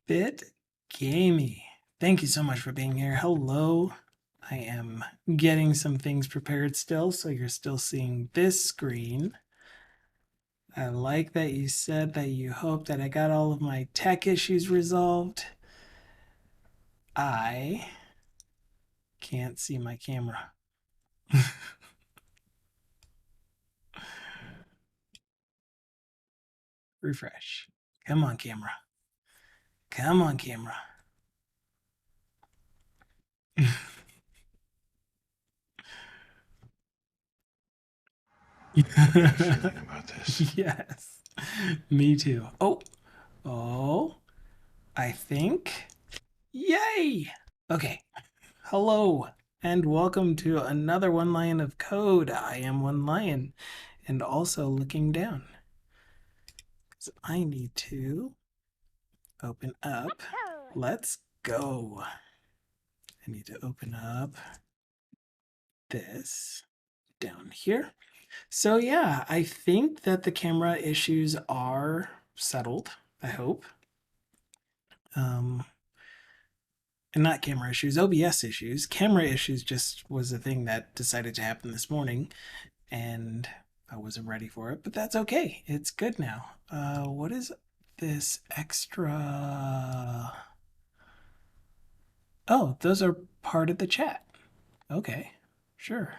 Bit Gamey. Thank you so much for being here. Hello. I am getting some things prepared still, so you're still seeing this screen. I like that you said that you hope that I got all of my tech issues resolved. I can't see my camera. Refresh. Come on, camera. Come on, camera. Feeling about this. Yes, me too. Oh, I think. Yay! Okay. Hello, and welcome to another One Lion of Code. I am One Lion, and also looking down. Because I need to open up. Let's go. I need to open up this down here. So yeah, I think that the camera issues are settled, I hope. And not camera issues, OBS issues. Camera issues just was a thing that decided to happen this morning, and I wasn't ready for it, but that's okay. It's good now. What is this extra? Oh, those are part of the chat. Okay, sure.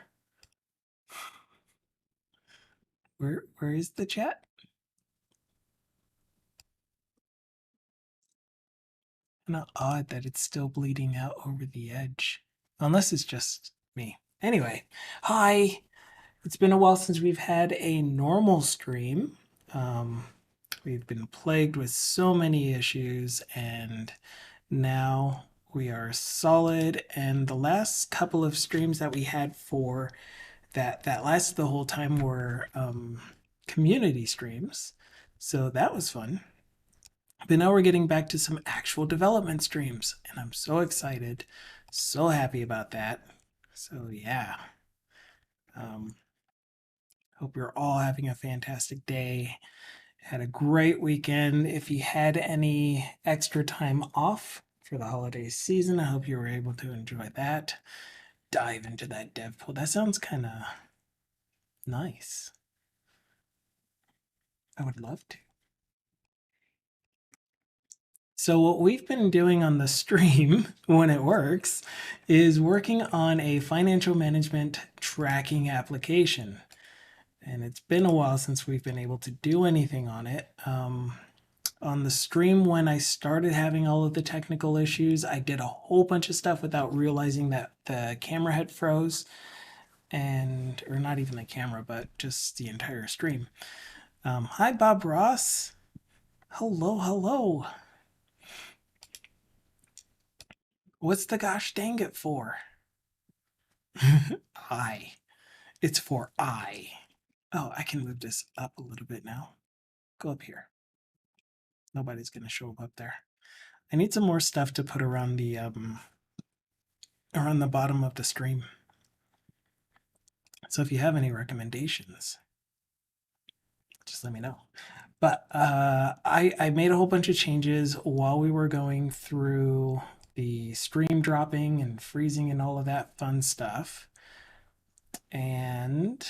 Where is the chat? Kind of odd that it's still bleeding out over the edge. Unless it's just me. Anyway, hi. It's been a while since we've had a normal stream. Um, we've been plagued with so many issues, and now we are solid. And the last couple of streams that we had for that lasted the whole time were community streams, so that was fun. But now we're getting back to some actual development streams, and I'm so excited, so happy about that. So yeah, um, hope you're all having a fantastic day. Had a great weekend. If you had any extra time off for the holiday season, I hope you were able to enjoy that. Dive into that dev pool. That sounds kind of nice. I would love to. So what we've been doing on the stream when it works is working on a financial management tracking application. And it's been a while since we've been able to do anything on it. On the stream, when I started having all of the technical issues, I did a whole bunch of stuff without realizing that the camera had froze, and or not even the camera, but just the entire stream. Hi, Bob Ross. Hello, hello. What's the gosh dang it for? I. It's for I. Oh, I can move this up a little bit now. Go up here. Nobody's gonna show up there. I need some more stuff to put around the bottom of the stream. So if you have any recommendations, just let me know. But I made a whole bunch of changes while we were going through the stream dropping and freezing and all of that fun stuff. And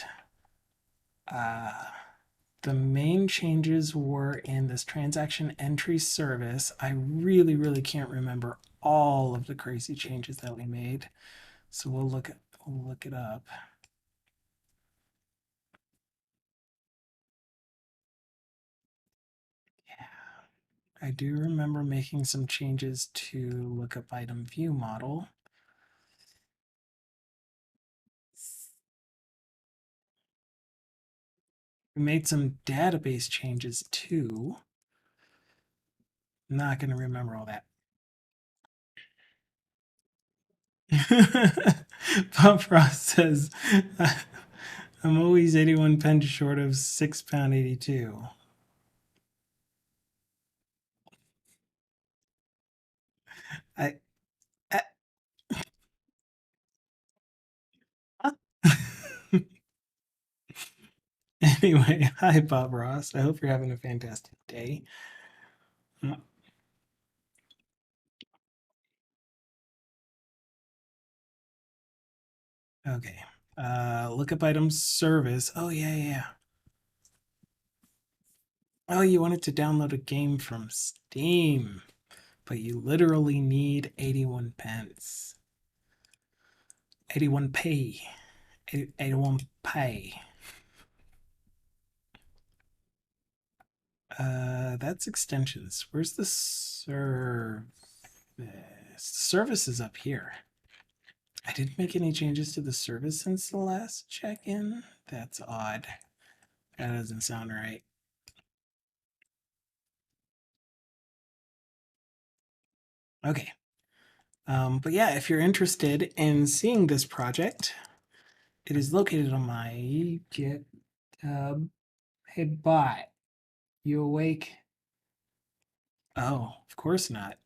the main changes were in this transaction entry service. I really can't remember all of the crazy changes that we made. So we'll look it up. Yeah. I do remember making some changes to lookup item view model. We made some database changes too. Not going to remember all that. Bob Frost says, I'm always 81 pence short of £6.82. I, I Anyway, hi Bob Ross. I hope you're having a fantastic day. Okay. Lookup items service. Oh yeah. Oh, you wanted to download a game from Steam, but you literally need 81 pence. 81 pay. 81 pay. That's extensions. Where's the service? Service is up here. I didn't make any changes to the service since the last check-in. That's odd. That doesn't sound right. Okay. But yeah, if you're interested in seeing this project, it is located on my GitHub. Hey, bot, you awake? Oh, of course not.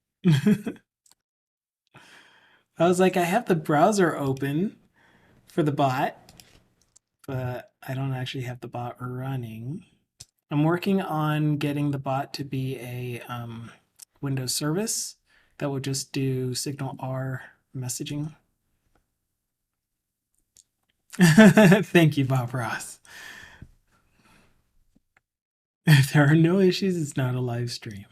I was like, I have the browser open for the bot, but I don't actually have the bot running. I'm working on getting the bot to be a Windows service that will just do Signal R messaging. Thank you, Bob Ross. If there are no issues, it's not a live stream.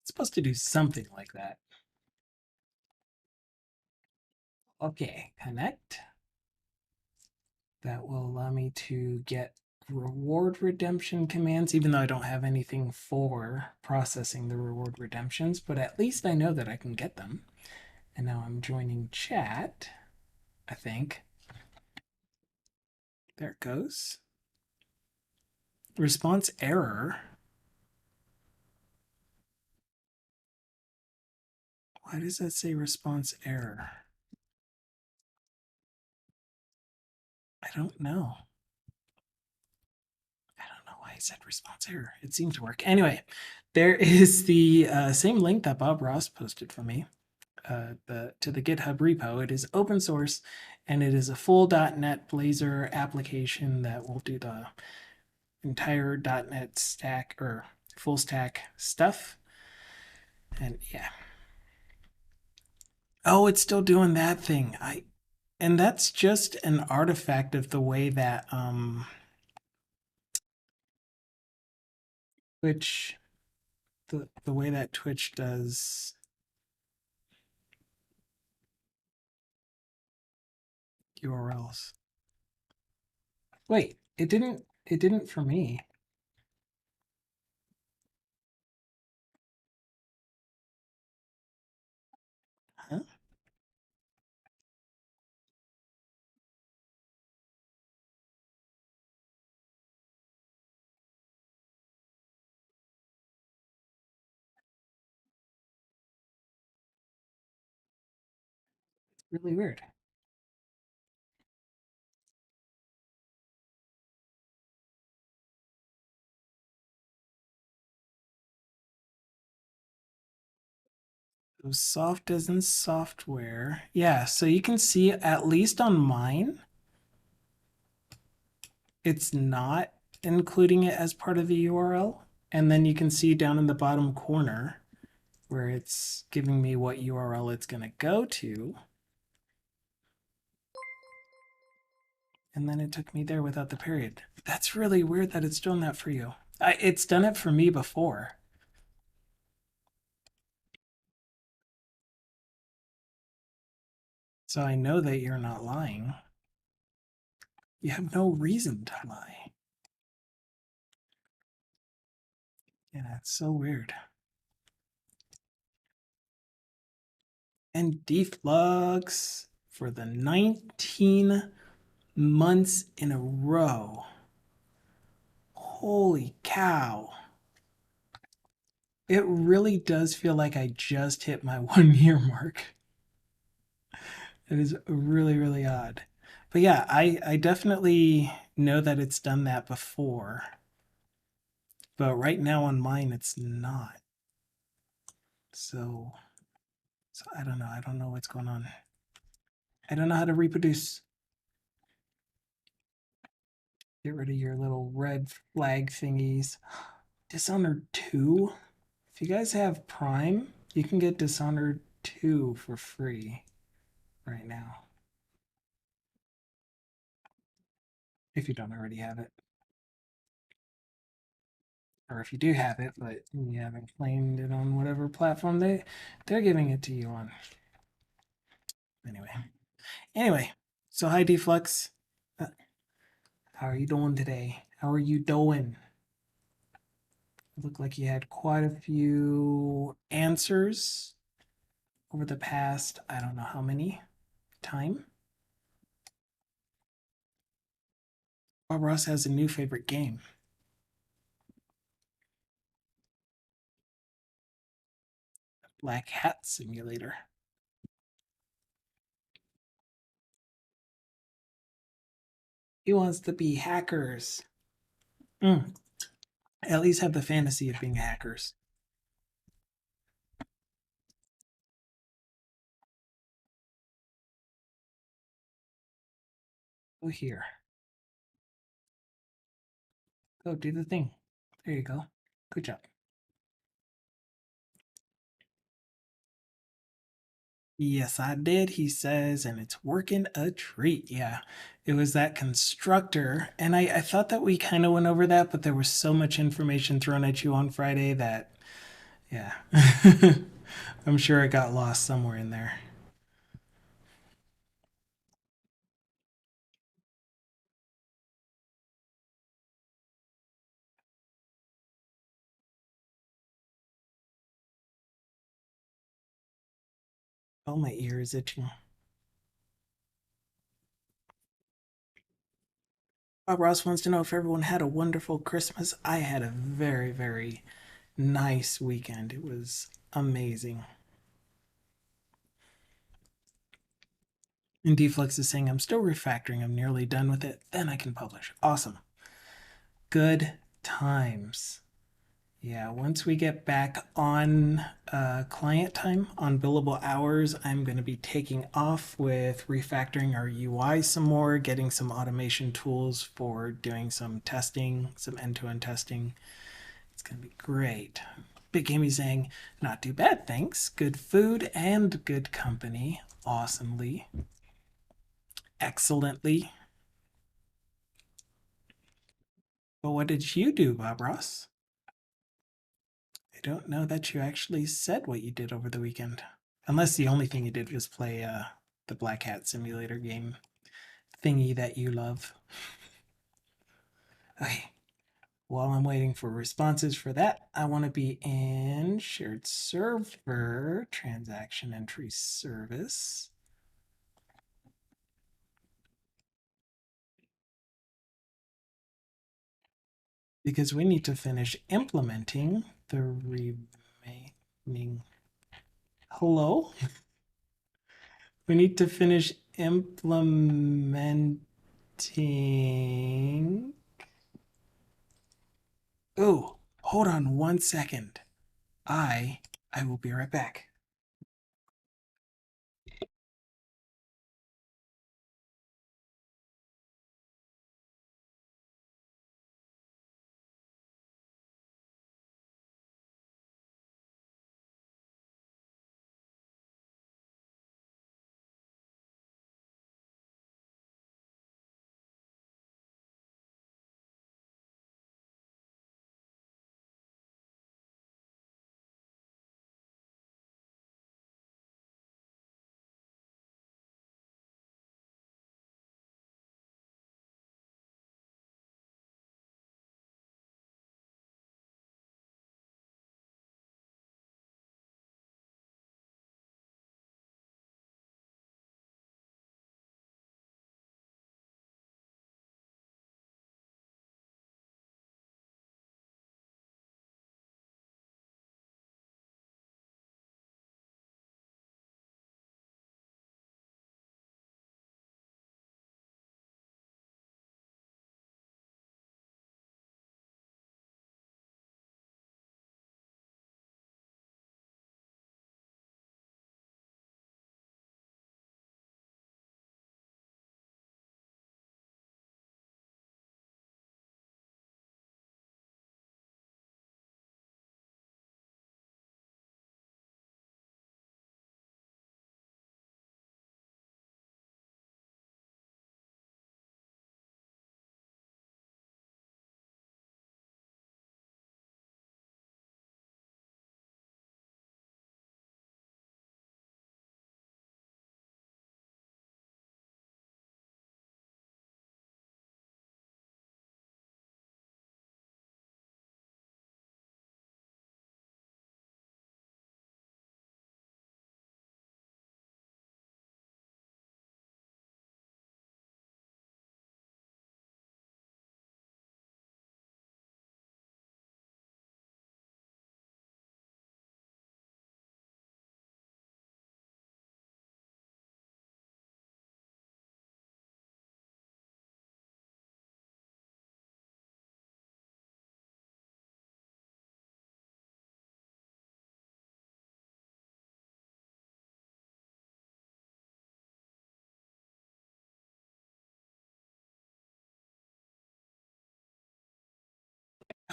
It's supposed to do something like that. Okay, connect. That will allow me to get reward redemption commands, even though I don't have anything for processing the reward redemptions, but at least I know that I can get them. And now I'm joining chat, I think. There it goes. Response error. Why does that say response error? I don't know. I don't know why I said response error. It seemed to work. Anyway, there is the same link that Bob Ross posted for me to the GitHub repo. It is open source, and it is a full .NET Blazor application that will do the entire .NET stack or full stack stuff. And yeah. Oh, it's still doing that thing. And that's just an artifact of the way that Twitch the way that Twitch does URLs. Wait, it didn't for me. Huh? Really weird. So soft as in software. Yeah, so you can see at least on mine, it's not including it as part of the URL. And then you can see down in the bottom corner where it's giving me what URL it's going to go to. And then it took me there without the period. That's really weird that it's doing that for you. It's done it for me before. So I know that you're not lying. You have no reason to lie. Yeah, it's so weird. And deflux for the 19 months in a row. Holy cow. It really does feel like I just hit my 1 year mark. It is really, really odd. But yeah, I definitely know that it's done that before. But right now on mine, it's not. So I don't know. I don't know what's going on. I don't know how to reproduce. Get rid of your little red flag thingies. Dishonored 2? If you guys have Prime, you can get Dishonored 2 for free right now. If you don't already have it. Or if you do have it, but you haven't claimed it on whatever platform they're giving it to you on. Anyway, so hi Deflux. How are you doing today? How are you doing? It looked like you had quite a few answers over the past, I don't know how many time. Bob Ross has a new favorite game. Black Hat Simulator. He wants to be hackers. At least have the fantasy of being hackers. Go here. Go do the thing. There you go. Good job. Yes, I did, he says, and it's working a treat. Yeah, it was that constructor. And I thought that we kind of went over that, but there was so much information thrown at you on Friday that, yeah, I'm sure it got lost somewhere in there. Oh, my ear is itching. Bob Ross wants to know if everyone had a wonderful Christmas. I had a very, very nice weekend. It was amazing. And Deflux is saying, I'm still refactoring. I'm nearly done with it. Then I can publish. Awesome. Good times. Yeah, once we get back on client time, on billable hours, I'm going to be taking off with refactoring our UI some more, getting some automation tools for doing some testing, some end-to-end testing. It's going to be great. Big Amy saying, not too bad, thanks. Good food and good company. Awesomely. Excellently. But what did you do, Bob Ross? I don't know that you actually said what you did over the weekend. Unless the only thing you did was play the Black Hat Simulator game thingy that you love. Okay. While I'm waiting for responses for that, I want to be in shared server transaction entry service. Because we need to finish implementing the remaining. Hello? We need to finish implementing. Oh, hold on 1 second. I will be right back.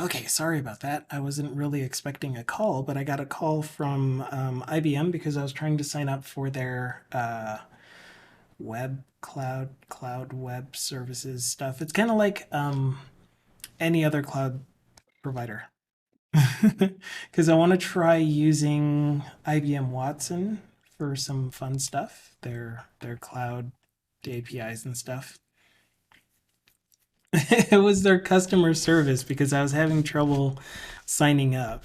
Okay, sorry about that. I wasn't really expecting a call, but I got a call from IBM because I was trying to sign up for their web cloud web services stuff. It's kind of like any other cloud provider. Because I want to try using IBM Watson for some fun stuff, their cloud APIs and stuff. It was their customer service because I was having trouble signing up.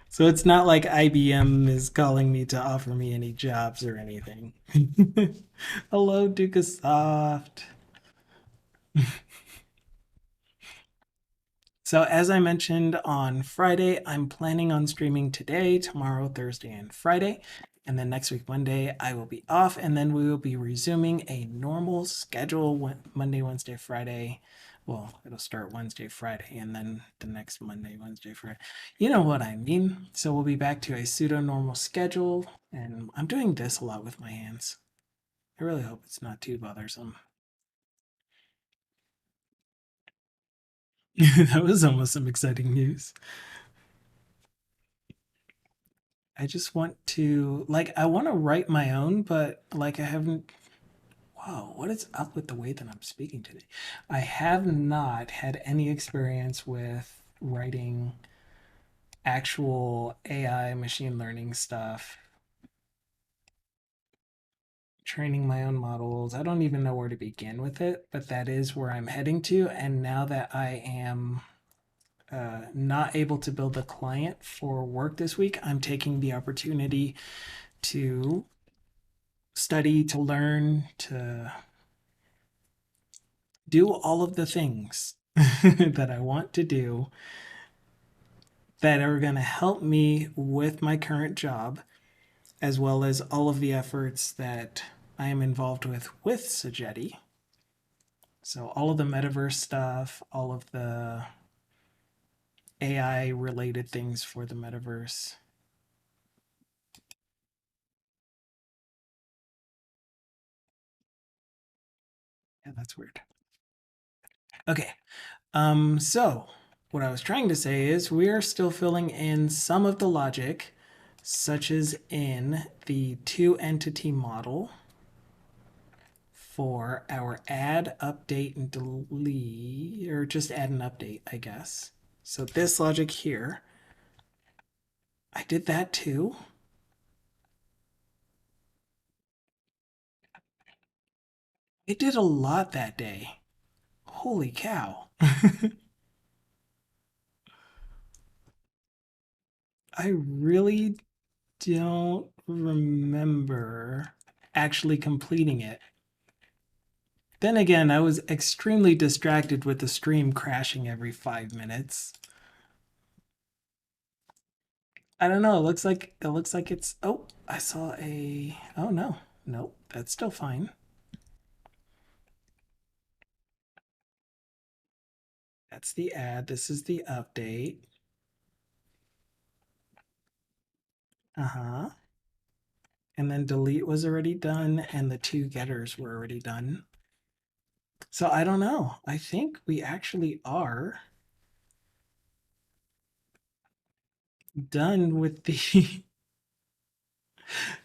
So it's not like IBM is calling me to offer me any jobs or anything. Hello, Dukasoft. So, as I mentioned on Friday, I'm planning on streaming today, tomorrow, Thursday, and Friday. And then next week, Monday, I will be off. And then we will be resuming a normal schedule Monday, Wednesday, Friday. Well, it'll start Wednesday, Friday, and then the next Monday, Wednesday, Friday. You know what I mean. So we'll be back to a pseudo normal schedule. And I'm doing this a lot with my hands. I really hope it's not too bothersome. That was almost some exciting news. I just want to I want to write my own, but I haven't. Wow, what is up with the way that I'm speaking today? I have not had any experience with writing actual AI machine learning stuff, training my own models. I don't even know where to begin with it, but that is where I'm heading to. And now that I am not able to build a client for work this week, I'm taking the opportunity to study, to learn, to do all of the things that I want to do that are going to help me with my current job, as well as all of the efforts that I am involved with Sagetti. So, all of the metaverse stuff, all of the AI related things for the metaverse. Yeah, that's weird. Okay. So what I was trying to say is we are still filling in some of the logic, such as in the two entity model for our add, update, and delete, or just add an update, I guess. So this logic here, I did that too. It did a lot that day. Holy cow. I really don't remember actually completing it. Then again, I was extremely distracted with the stream crashing every 5 minutes. I don't know. It looks like it's. Oh, I saw a. Oh no, nope. That's still fine. That's the add. This is the update. Uh huh. And then delete was already done, and the two getters were already done. So I don't know. I think we actually are done with the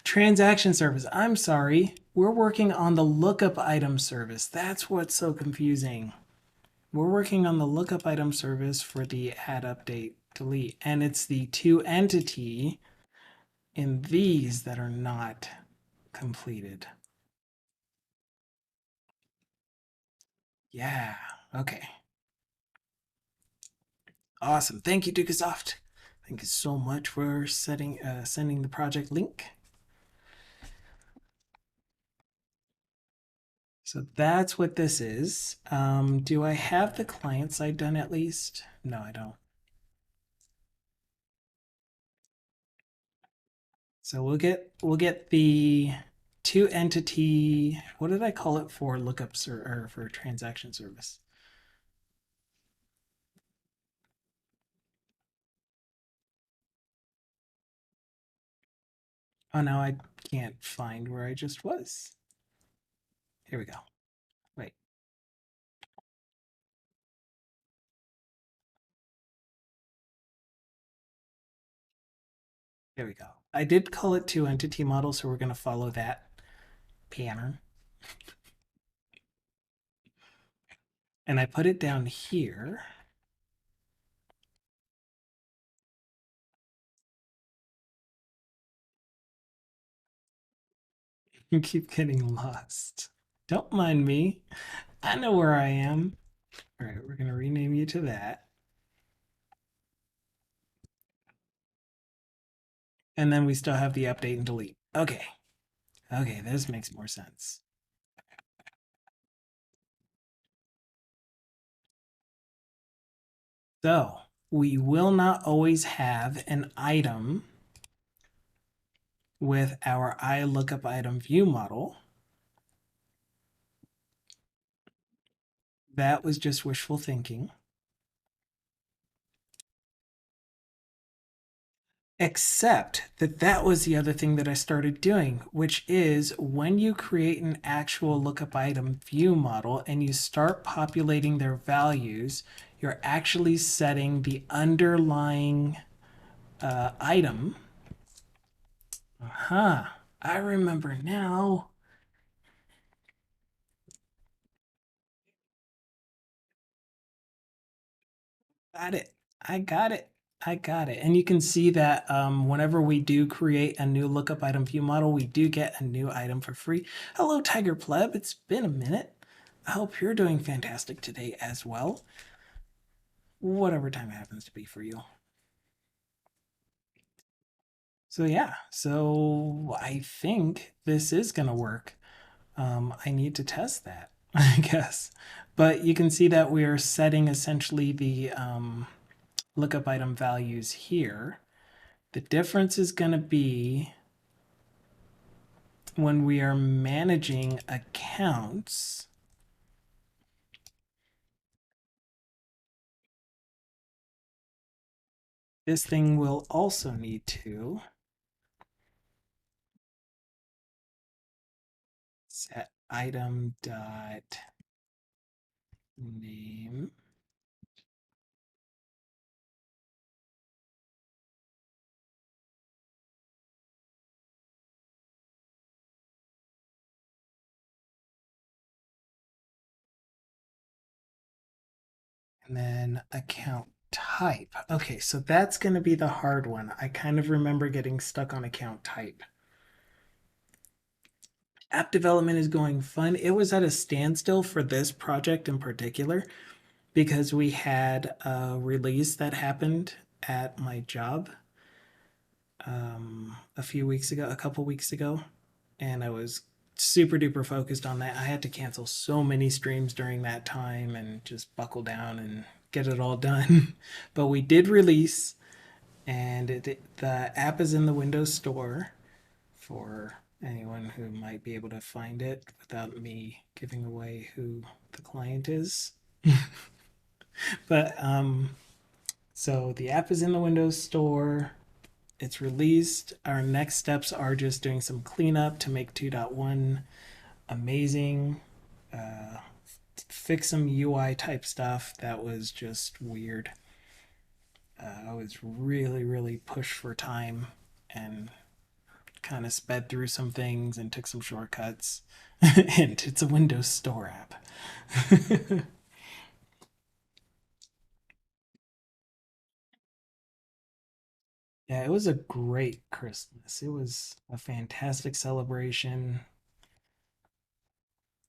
transaction service. I'm sorry. We're working on the lookup item service. That's what's so confusing. We're working on the lookup item service for the add, update, delete, and it's the two entity in these that are not completed. Yeah. Okay. Awesome. Thank you, Dukasoft. Thank you so much for sending the project link. So that's what this is. Do I have the client side done at least? No, I don't. So we'll get the two entity. What did I call it for lookups or for transaction service? Oh, now I can't find where I just was. Here we go. Wait. There we go. I did call it two entity model, so we're going to follow that pattern. And I put it down here. You keep getting lost. Don't mind me. I know where I am. All right, we're going to rename you to that. And then we still have the update and delete. Okay. Okay, this makes more sense. So we will not always have an item with our iLookupItemView model. That was just wishful thinking. Except that that was the other thing that I started doing, which is when you create an actual lookup item view model and you start populating their values, you're actually setting the underlying item. I remember now. Got it. I got it. I got it. And you can see that whenever we do create a new lookup item view model, we do get a new item for free. Hello, Tiger Pleb. It's been a minute. I hope you're doing fantastic today as well. Whatever time it happens to be for you. So yeah, so I think this is going to work. I need to test that, I guess. But you can see that we're setting essentially the lookup item values here. The difference is going to be when we are managing accounts. This thing will also need to set item dot name. And then account type. Okay, so that's going to be the hard one. I kind of remember getting stuck on account type. App development is going fun. It was at a standstill for this project in particular because we had a release that happened at my job a couple weeks ago, and I was super duper focused on that. I had to cancel so many streams during that time and just buckle down and get it all done. But we did release, and the app is in the Windows Store for anyone who might be able to find it without me giving away who the client is. But so the app is in the Windows Store. It's released. Our next steps are just doing some cleanup to make 2.1 amazing. Fix some UI type stuff that was just weird. I was really pushed for time and kind of sped through some things and took some shortcuts. And it's a Windows Store app. Yeah, it was a great Christmas. It was a fantastic celebration.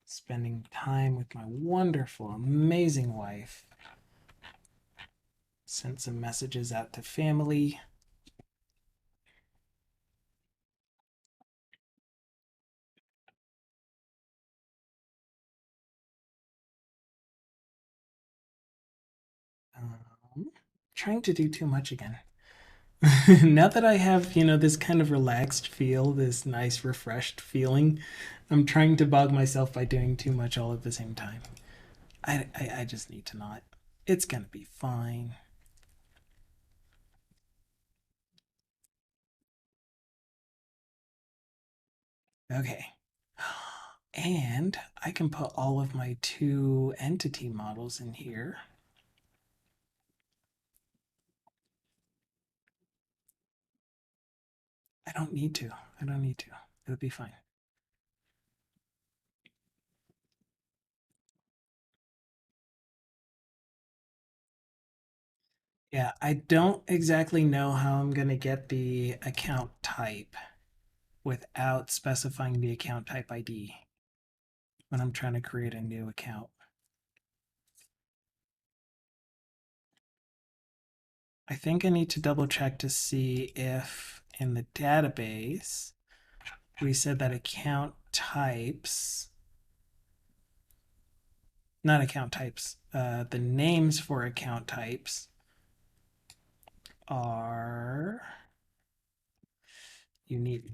Spending time with my wonderful, amazing wife. Sent some messages out to family. Trying to do too much again. Now that I have, this kind of relaxed feel, this nice, refreshed feeling, I'm trying to bog myself by doing too much all at the same time. I just need to not. It's gonna be fine. Okay. And I can put all of my two entity models in here. I don't need to. I don't need to. It'll be fine. Yeah, I don't exactly know how I'm going to get the account type without specifying the account type ID when I'm trying to create a new account. I think I need to double check to see if in the database we said that account types, not account types, the names for account types are unique.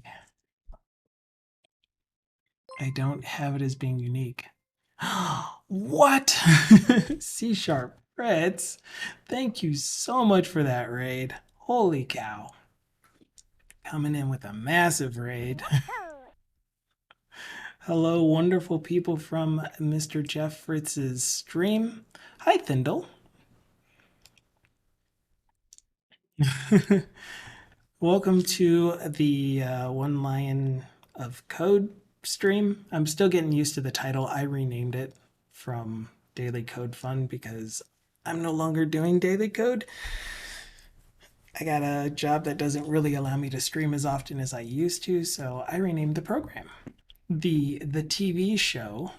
I don't have it as being unique. What? C sharp Reds. Thank you so much for that raid. Holy cow. Coming in with a massive raid. Hello, wonderful people from Mr. Jeff Fritz's stream. Hi, Thindle. Welcome to the One Lion of Code stream. I'm still getting used to the title. I renamed it from Daily Code Fun because I'm no longer doing daily code. I got a job that doesn't really allow me to stream as often as I used to, so I renamed the program. The TV show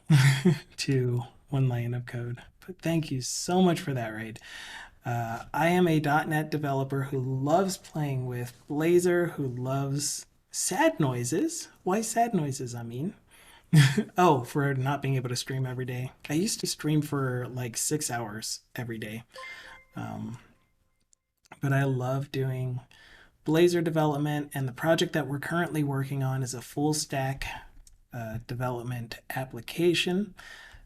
to One Lion of Code. But thank you so much for that raid. I am a .NET developer who loves playing with Blazor, who loves sad noises. Why sad noises, I mean? Oh, for not being able to stream every day. I used to stream for like 6 hours every day. But I love doing Blazor development, and the project that we're currently working on is a full stack development application.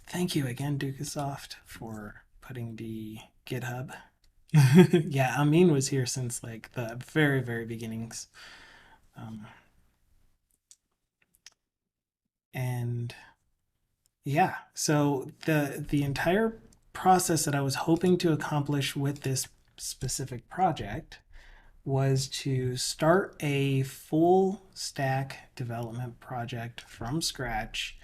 Thank you again, Dukasoft, for putting the GitHub. Yeah, Amin was here since like the very, very beginnings. And yeah, so the entire process that I was hoping to accomplish with this specific project was to start a full stack development project from scratch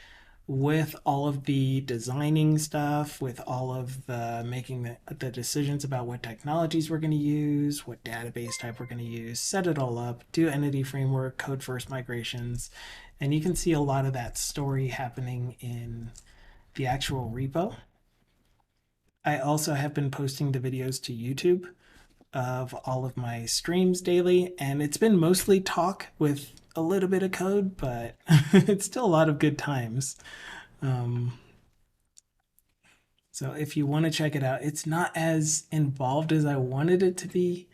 with all of the designing stuff, with all of the making the decisions about what technologies we're going to use, what database type we're going to use, set it all up, do entity framework, code first migrations. And you can see a lot of that story happening in the actual repo. I also have been posting the videos to YouTube of all of my streams daily, and it's been mostly talk with a little bit of code, but it's still a lot of good times. So if you want to check it out, it's not as involved as I wanted it to be,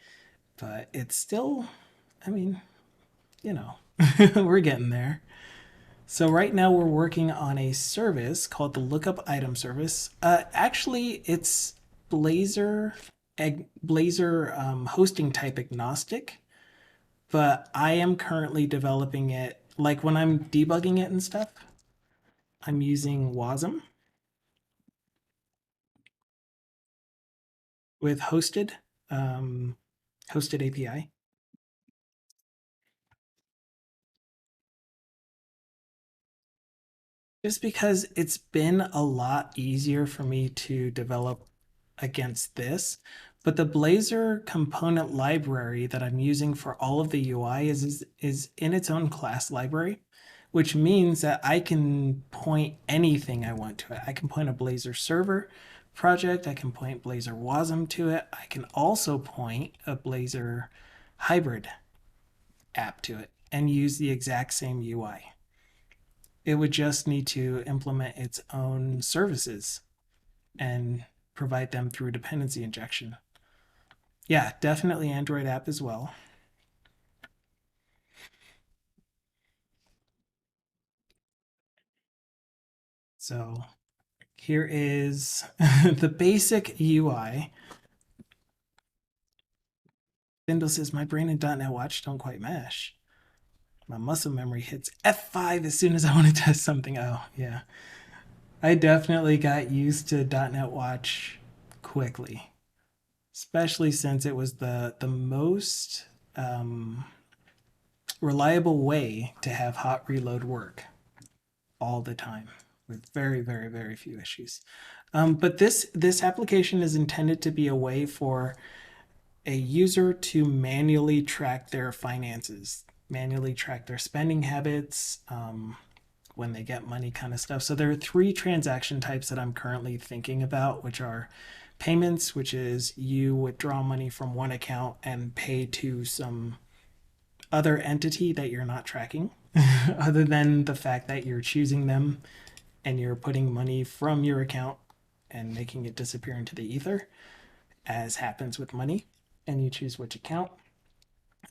but it's still, I mean, you know, we're getting there. So right now we're working on a service called the Lookup Item Service. Actually, it's Blazor hosting type agnostic, but I am currently developing it. Like when I'm debugging it and stuff, I'm using Wasm with hosted API. Just because it's been a lot easier for me to develop against this. But the Blazor component library that I'm using for all of the UI is in its own class library, which means that I can point anything I want to it. I can point a Blazor server project, I can point Blazor Wasm to it. I can also point a Blazor Hybrid app to it and use the exact same UI. It would just need to implement its own services and provide them through dependency injection. Yeah, definitely Android app as well. So here is the basic UI. Bindle says, my brain and .NET Watch don't quite mesh. My muscle memory hits F5 as soon as I want to test something. Oh, yeah. I definitely got used to .NET Watch quickly, especially since it was the most reliable way to have hot reload work all the time with very, very, very few issues. But this application is intended to be a way for a user to manually track their finances, manually track their spending habits, when they get money kind of stuff. So there are three transaction types that I'm currently thinking about, which are payments, which is you withdraw money from one account and pay to some other entity that you're not tracking, other than the fact that you're choosing them and you're putting money from your account and making it disappear into the ether, as happens with money, and you choose which account.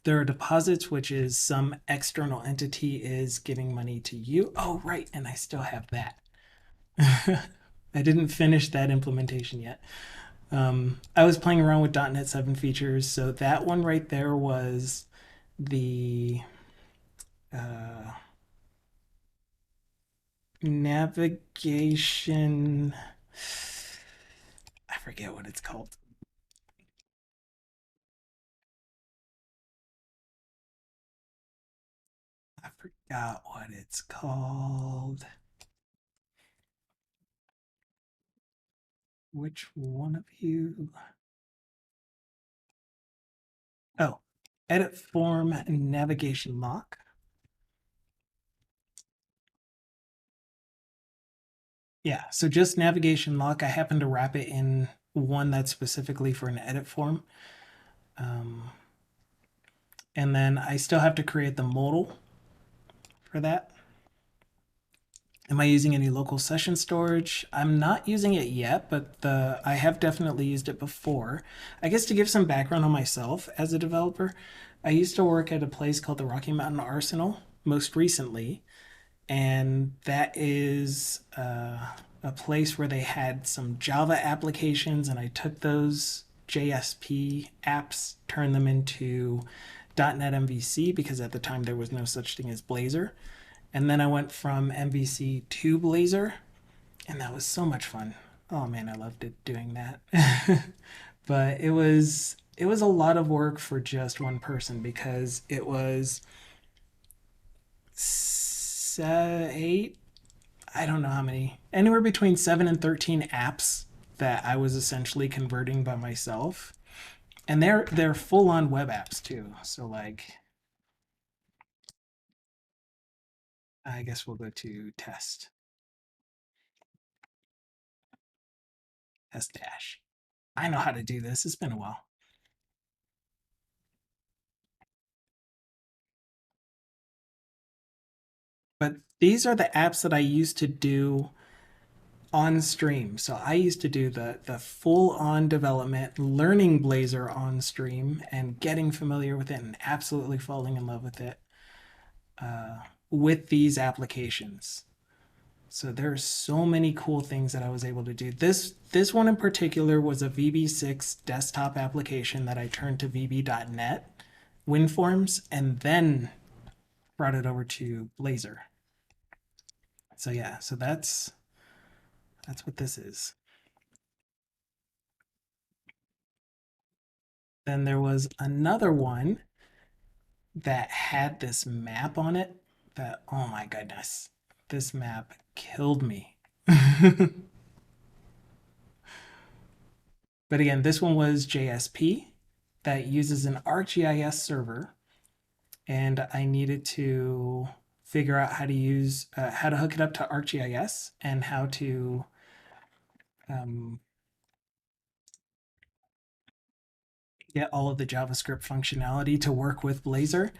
There are deposits, which is some external entity is giving money to you. Oh, right, and I still have that. I didn't finish that implementation yet. I was playing around with .NET 7 features, so that one right there was the navigation. I forget what it's called. I forgot what it's called. Which one of you? Oh, edit form navigation lock. Yeah, so just navigation lock. I happen to wrap it in one that's specifically for an edit form. And then I still have to create the modal for that. Am I using any local session storage? I'm not using it yet, but I have definitely used it before. I guess to give some background on myself as a developer, I used to work at a place called the Rocky Mountain Arsenal most recently, and that is a place where they had some Java applications, and I took those JSP apps, turned them into .NET MVC because at the time there was no such thing as Blazor. And then I went from MVC to Blazor, and that was so much fun. Oh man, I loved it doing that. But it was a lot of work for just one person because it was 8, I don't know how many, anywhere between 7 and 13 apps that I was essentially converting by myself. And they're full on web apps too. So like I guess we'll go to test dash. I know how to do this. It's been a while. But these are the apps that I used to do on stream. So I used to do the full on development, learning Blazor on stream and getting familiar with it and absolutely falling in love with it with these applications. So there's so many cool things that I was able to do. This one in particular was a VB6 desktop application that I turned to VB.NET WinForms and then brought it over to Blazor. So yeah, so that's what this is. Then there was another one that had this map on it that, oh my goodness, this map killed me. But again, this one was JSP that uses an ArcGIS server, and I needed to figure out how to use how to hook it up to ArcGIS and how to get all of the JavaScript functionality to work with Blazor.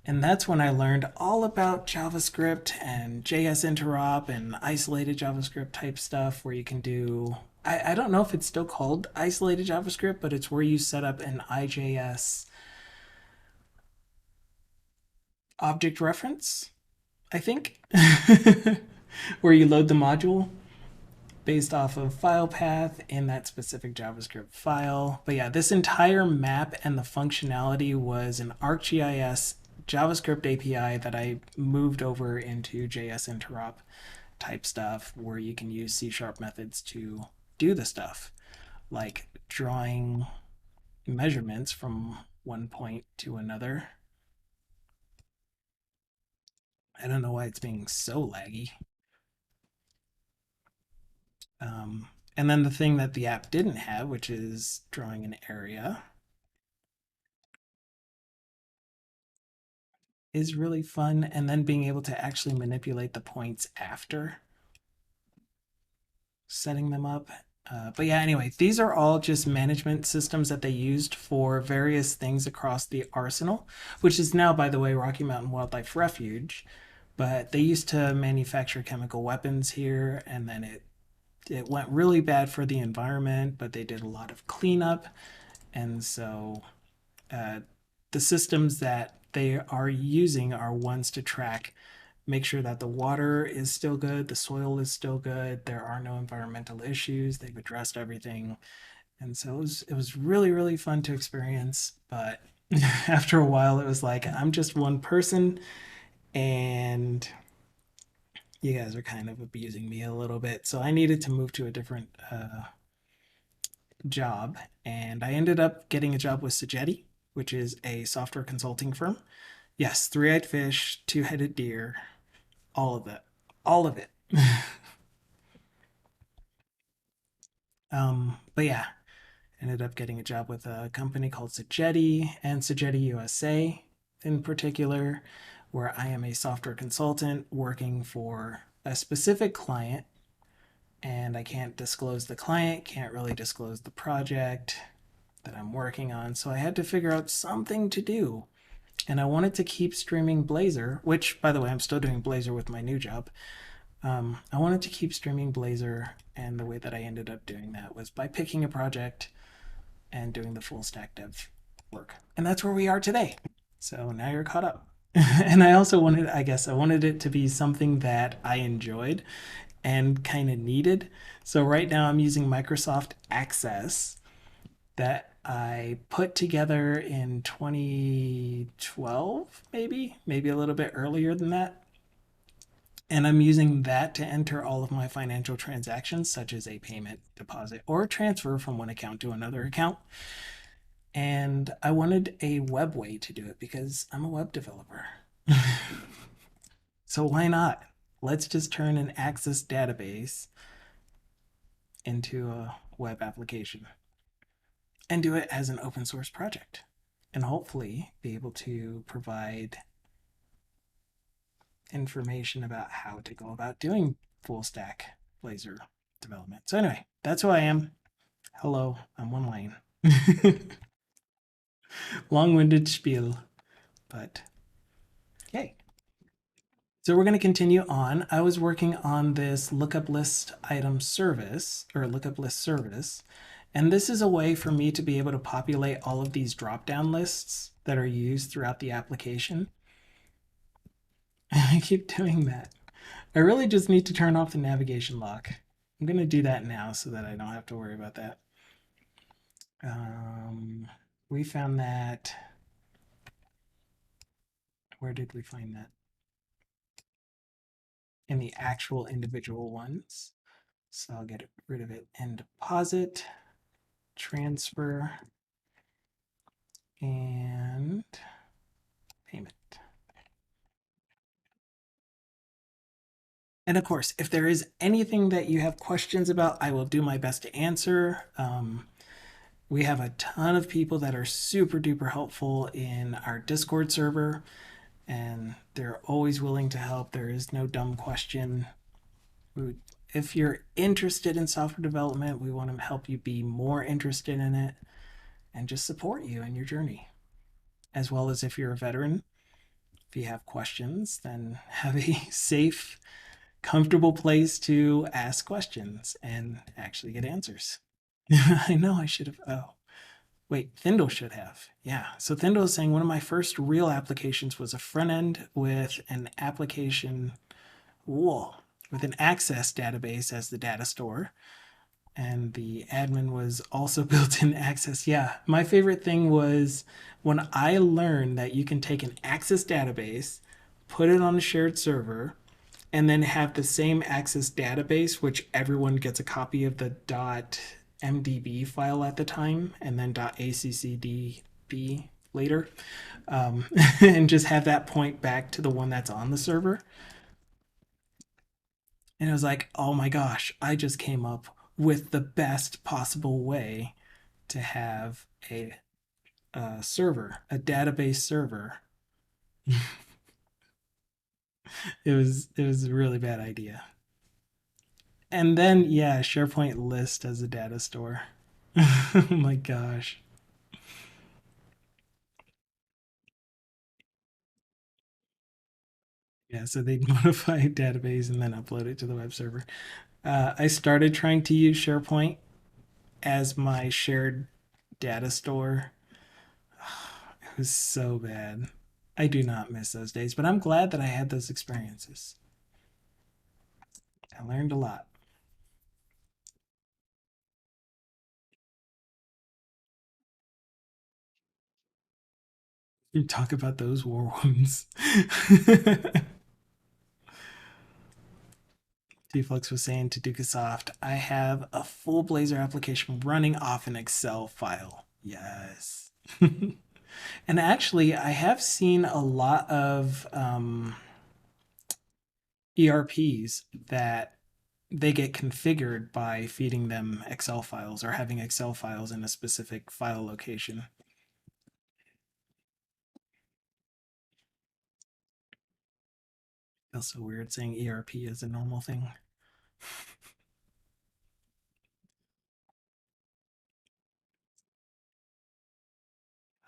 And that's when I learned all about JavaScript and JS interop and isolated JavaScript type stuff where you can do, I don't know if it's still called isolated JavaScript, but it's where you set up an IJS object reference, I think, where you load the module based off of file path in that specific JavaScript file. But yeah, this entire map and the functionality was an ArcGIS JavaScript API that I moved over into JS interop type stuff where you can use C# methods to do the stuff, like drawing measurements from one point to another. I don't know why it's being so laggy. And then the thing that the app didn't have, which is drawing an area, is really fun. And then being able to actually manipulate the points after setting them up. But yeah, anyway, these are all just management systems that they used for various things across the arsenal, which is now, by the way, Rocky Mountain Wildlife Refuge. But they used to manufacture chemical weapons here, and then it went really bad for the environment, but they did a lot of cleanup. And so the systems that they are using are ones to track, make sure that the water is still good, the soil is still good, there are no environmental issues, they've addressed everything. And so it was really, really fun to experience. But after a while, it was like, I'm just one person, and you guys are kind of abusing me a little bit. So I needed to move to a different job. And I ended up getting a job with Sagetti, which is a software consulting firm. Yes, three-eyed fish, two-headed deer, all of it. All of it. But yeah, ended up getting a job with a company called Sagetti and Sagetti USA in particular, where I am a software consultant working for a specific client. And I can't disclose the client, can't really disclose the project that I'm working on. So I had to figure out something to do. And I wanted to keep streaming Blazor, which, by the way, I'm still doing Blazor with my new job. I wanted to keep streaming Blazor, and the way that I ended up doing that was by picking a project and doing the full stack dev work. And that's where we are today. So now you're caught up. And I also wanted, I guess, I wanted it to be something that I enjoyed and kind of needed. So right now I'm using Microsoft Access that I put together in 2012, maybe a little bit earlier than that. And I'm using that to enter all of my financial transactions, such as a payment, deposit, or transfer from one account to another account. And I wanted a web way to do it because I'm a web developer. So why not? Let's just turn an Access database into a web application and do it as an open source project, and hopefully be able to provide information about how to go about doing full stack Blazor development. So anyway, that's who I am. Hello, I'm one lane. Long-winded spiel, but yay. So we're going to continue on. I was working on this lookup list item service, or lookup list service, and this is a way for me to be able to populate all of these drop-down lists that are used throughout the application. I keep doing that. I really just need to turn off the navigation lock. I'm going to do that now so that I don't have to worry about that. We found that. Where did we find that? In the actual individual ones. So I'll get rid of it in deposit, transfer, and payment. And of course, if there is anything that you have questions about, I will do my best to answer. We have a ton of people that are super duper helpful in our Discord server, and they're always willing to help. There is no dumb question. If you're interested in software development, we want to help you be more interested in it and just support you in your journey. As well as if you're a veteran, if you have questions, then have a safe, comfortable place to ask questions and actually get answers. I know I should have. Oh, wait, Thindle should have. Yeah. So Thindle is saying one of my first real applications was a front end with an application, whoa, with an access database as the data store. And the admin was also built in Access. Yeah, my favorite thing was when I learned that you can take an Access database, put it on a shared server, and then have the same Access database, which everyone gets a copy of the .mdb file at the time, and then .accdb later, and just have that point back to the one that's on the server. And it was like, oh my gosh, I just came up with the best possible way to have a server, a database server. It was a really bad idea. And then yeah, SharePoint list as a data store. Oh my gosh. Yeah, so they'd modify a database and then upload it to the web server. I started trying to use SharePoint as my shared data store. It was so bad. I do not miss those days, but I'm glad that I had those experiences. I learned a lot. You talk about those war wounds. Deflux was saying to Dukasoft, I have a full Blazor application running off an Excel file. Yes. And actually, I have seen a lot of ERPs that they get configured by feeding them Excel files or having Excel files in a specific file location. Feels so weird saying ERP is a normal thing.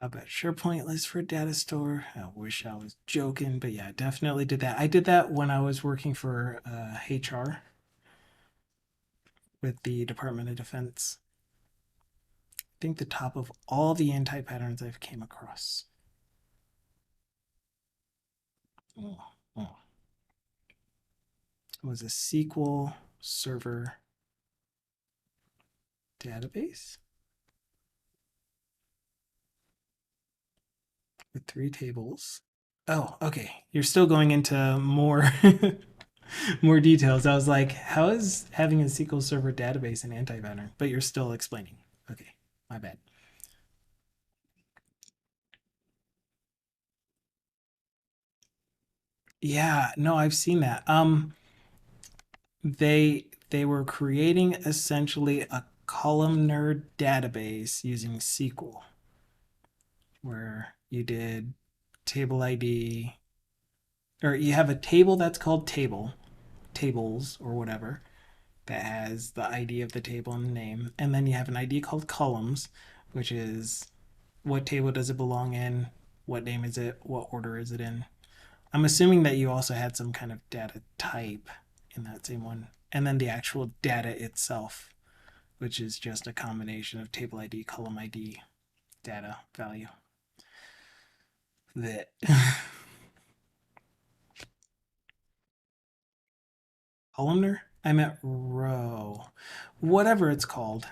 How about SharePoint list for data store? I wish I was joking, but yeah, definitely did that. I did that when I was working for HR with the Department of Defense. I think the top of all the anti-patterns I've came across. Oh, oh. It was a SQL Server database with 3 tables. Oh, okay. You're still going into more more details. I was like, how is having a SQL Server database an anti-pattern? But you're still explaining. Okay, my bad. Yeah, no, I've seen that. They were creating essentially a columnar database using SQL, where you did table ID, or you have a table that's called tables or whatever, that has the ID of the table and the name, and then you have an ID called columns, which is what table does it belong in, what name is it, what order is it in. I'm assuming that you also had some kind of data type in that same one. And then the actual data itself, which is just a combination of table ID, column ID, data value. That columnar? I meant row. Whatever it's called.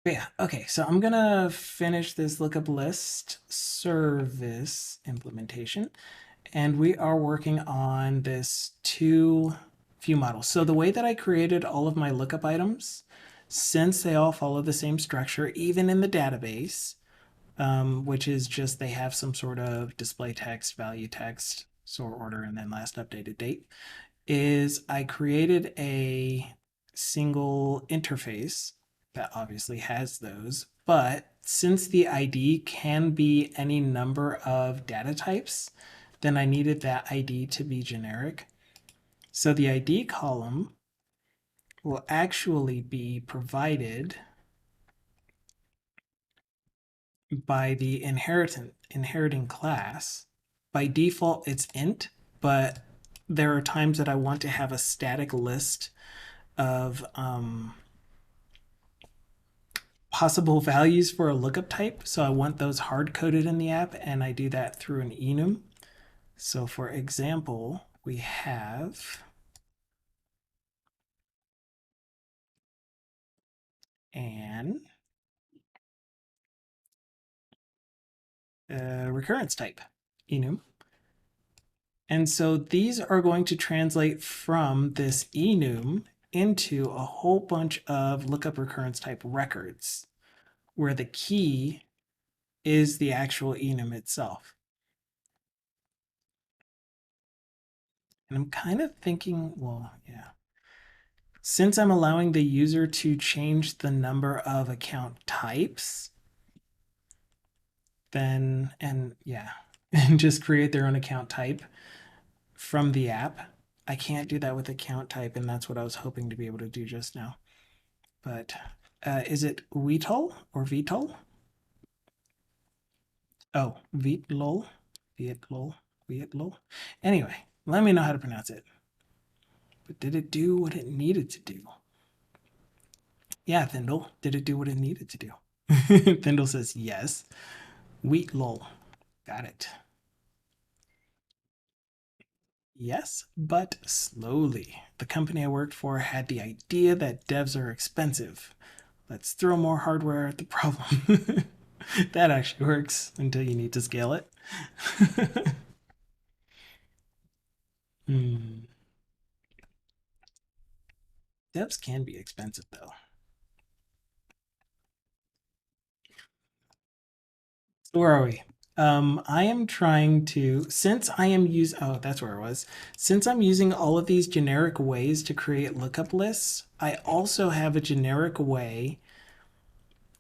But yeah, okay, so I'm gonna finish this lookup list service implementation, and we are working on this two view model. So the way that I created all of my lookup items, since they all follow the same structure, even in the database, which is just they have some sort of display text, value text, sort order, and then last updated date, is I created a single interface that obviously has those, but since the ID can be any number of data types, then I needed that ID to be generic. So the ID column will actually be provided by the inheriting class. By default, it's int, but there are times that I want to have a static list of possible values for a lookup type. So I want those hard coded in the app, and I do that through an enum. So for example, we have an recurrence type, enum. And so these are going to translate from this enum into a whole bunch of lookup recurrence type records, where the key is the actual enum itself. And I'm kind of thinking, well, yeah. Since I'm allowing the user to change the number of account types, then, and yeah, and just create their own account type from the app. I can't do that with account type, and that's what I was hoping to be able to do just now. But is it VTOL or VTOL? Oh, VTOL, VTOL, VTOL. Anyway, let me know how to pronounce it. But did it do what it needed to do? Yeah, Thindle, did it do what it needed to do? Thindle says yes. Wheatlol. Got it. Yes, but slowly. The company I worked for had the idea that devs are expensive. Let's throw more hardware at the problem. That actually works until you need to scale it. Devs can be expensive though. So where are we? I am trying to, since I am using, oh, that's where I was. Since I'm using all of these generic ways to create lookup lists, I also have a generic way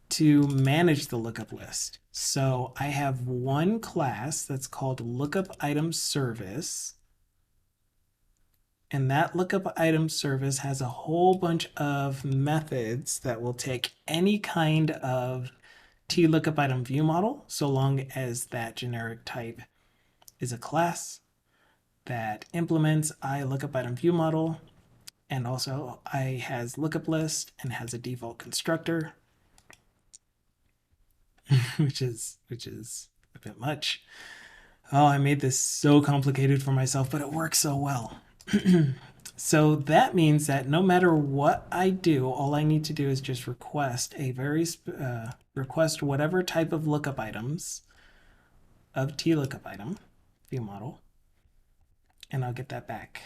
to manage the lookup list. So I have one class that's called LookupItemService. And that LookupItemService has a whole bunch of methods that will take any kind of TLookupItemViewModel, so long as that generic type is a class that implements iLookupItemViewModel, and also I has lookup list and has a default constructor, which is a bit much. Oh, I made this so complicated for myself, but it works so well. So that means that no matter what I do, all I need to do is just request a request whatever type of lookup items of TLookupItem view model, and I'll get that back.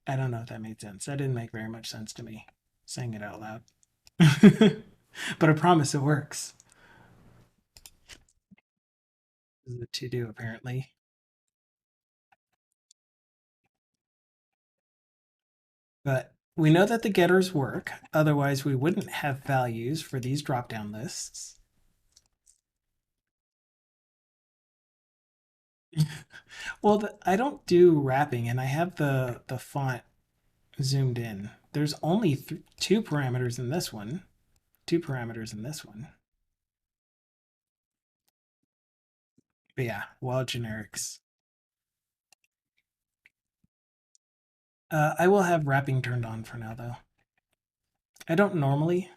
I don't know if that made sense. That didn't make very much sense to me, saying it out loud. But I promise it works. This is a to-do, apparently. But we know that the getters work, otherwise we wouldn't have values for these drop-down lists. Well, I don't do wrapping, and I have the font zoomed in. There's only two parameters in this one. Two parameters in this one. But yeah, wild generics. I will have wrapping turned on for now, though. I don't normally.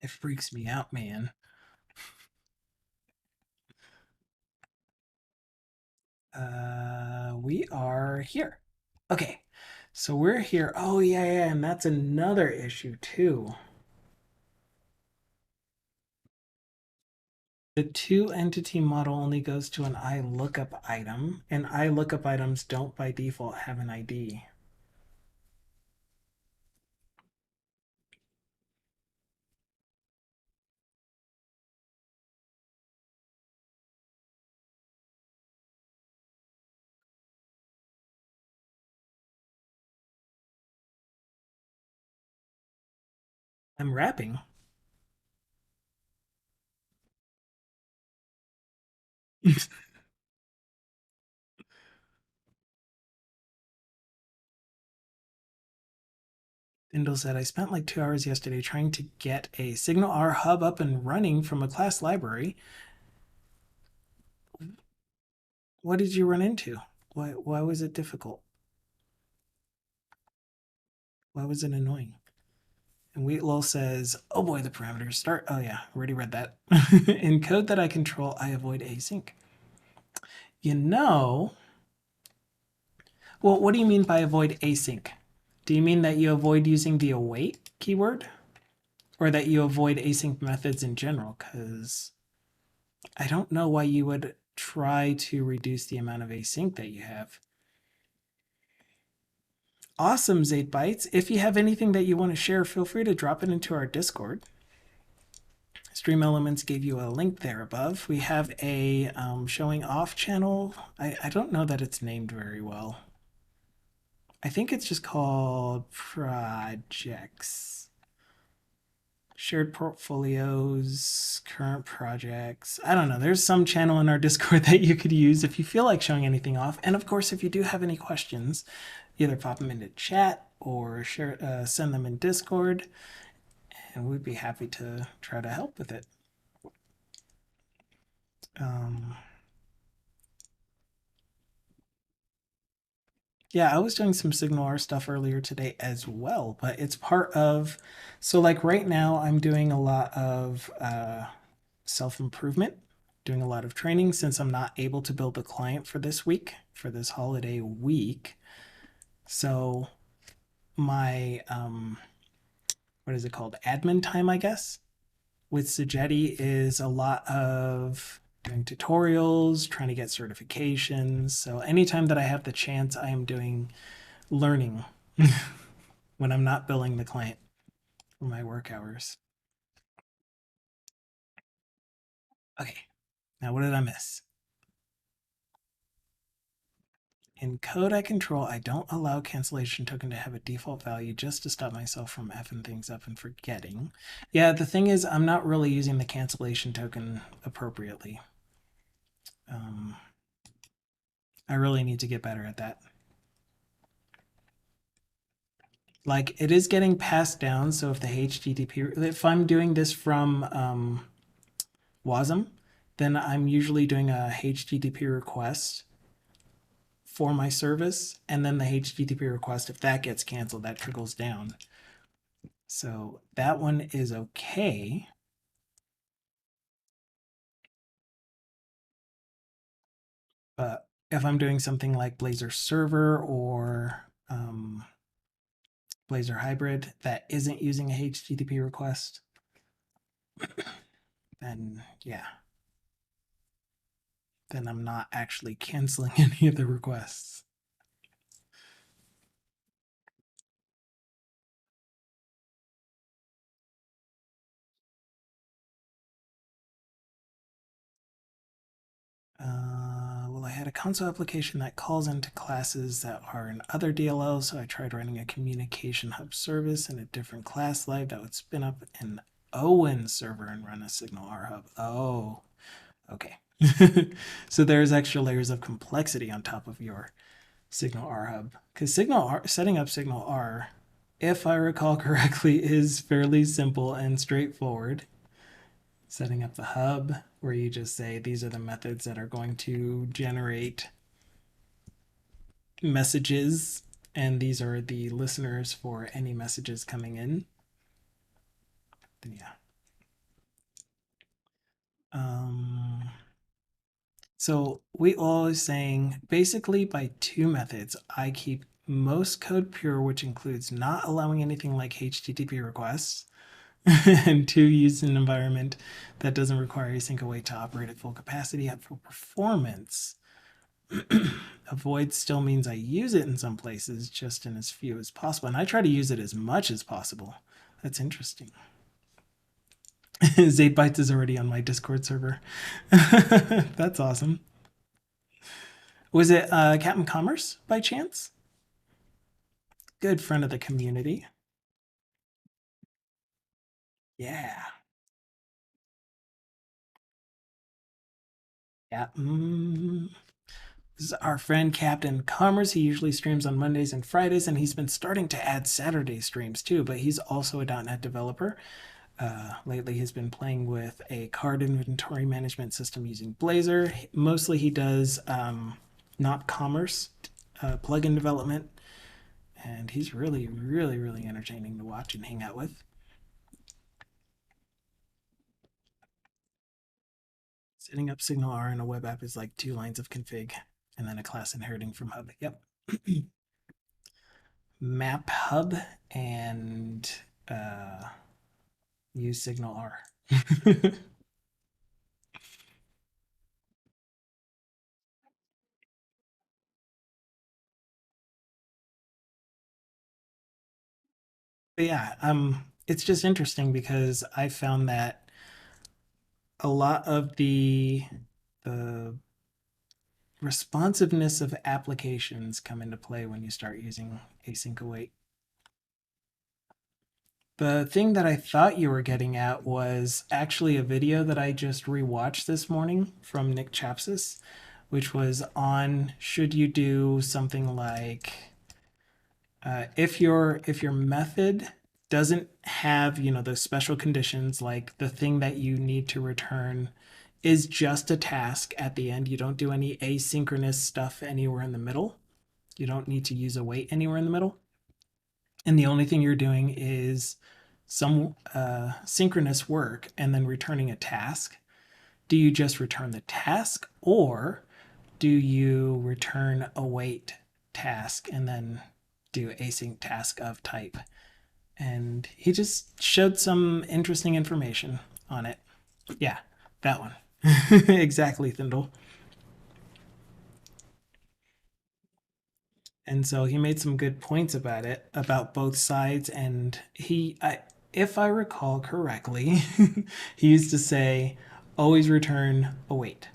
It freaks me out, man. We are here. Okay, so we're here. Oh, yeah, yeah, and that's another issue, too. The two entity model only goes to an iLookup item, and iLookup items don't by default have an ID. I'm wrapping. Dindle said, I spent like 2 hours yesterday trying to get a SignalR hub up and running from a class library. What did you run into? Why was it difficult? Why was it annoying? And Wheatlol says, oh boy, the parameters start. Oh yeah, already read that. In code that I control, I avoid async. You know, well, what do you mean by avoid async? Do you mean that you avoid using the await keyword? or that you avoid async methods in general, because I don't know why you would try to reduce the amount of async that you have. Awesome, 8bytes. If you have anything that you want to share, feel free to drop it into our Discord. Stream Elements gave you a link there above. We have a showing off channel. I don't know that it's named very well. I think it's just called projects. Shared portfolios, current projects. I don't know. There's some channel in our Discord that you could use if you feel like showing anything off. And of course, if you do have any questions, either pop them into chat or share, send them in Discord, and we'd be happy to try to help with it. Yeah, I was doing some SignalR stuff earlier today as well, but it's part of, so like right now I'm doing a lot of self-improvement, doing a lot of training since I'm not able to build the client for this week, for this holiday week. So my, what is it called? Admin time, I guess, with Sagetti is a lot of doing tutorials, trying to get certifications. So anytime that I have the chance, I am doing learning when I'm not billing the client for my work hours. Okay, now what did I miss? In code I control, I don't allow cancellation token to have a default value just to stop myself from effing things up and forgetting. Yeah, the thing is, I'm not really using the cancellation token appropriately. I really need to get better at that. Like, it is getting passed down, so if the HTTP, if I'm doing this from WASM, then I'm usually doing a HTTP request for my service, and then the HTTP request, if that gets canceled, that trickles down. So that one is okay. But if I'm doing something like Blazor Server or Blazor Hybrid that isn't using a HTTP request, then yeah, then I'm not actually canceling any of the requests. Well, I had a console application that calls into classes that are in other DLLs, so I tried running a communication hub service in a different class live that would spin up an Owen server and run a SignalR hub. Oh, okay. So there's extra layers of complexity on top of your SignalR hub. Because setting up SignalR, if I recall correctly, is fairly simple and straightforward. Setting up the hub, where you just say these are the methods that are going to generate messages, and these are the listeners for any messages coming in. Then yeah. So we always saying basically by two methods, I keep most code pure, which includes not allowing anything like HTTP requests, and two, use an environment that doesn't require async await to operate at full capacity at full performance. Avoid still means I use it in some places, just in as few as possible. And I try to use it as much as possible. That's interesting. 8bytes is already on my Discord server. That's awesome. Was it Captain Commerce by chance? Good friend of the community. Yeah. Yeah. This is our friend Captain Commerce. He usually streams on Mondays and Fridays, and he's been starting to add Saturday streams too, but he's also a .NET developer. Lately, he's been playing with a card inventory management system using Blazor. Mostly he does not commerce plugin development, and he's really, really, really entertaining to watch and hang out with. Setting up SignalR in a web app is like 2 lines of config and then a class inheriting from hub. Yep. Map hub and use Signal R. But yeah, it's just interesting because I found that a lot of the responsiveness of applications come into play when you start using async await. The thing that I thought you were getting at was actually a video that I just rewatched this morning from Nick Chapsis, which was on should you do something like if your method doesn't have those special conditions, like the thing that you need to return is just a task at the end. You don't do any asynchronous stuff anywhere in the middle. You don't need to use await anywhere in the middle. And the only thing you're doing is some synchronous work and then returning a task. Do you just return the task, or do you return await task and then do async task of type? And he just showed some interesting information on it. Yeah, that one. Exactly, Thindle. And so he made some good points about it, about both sides. And if I recall correctly, he used to say, always return await.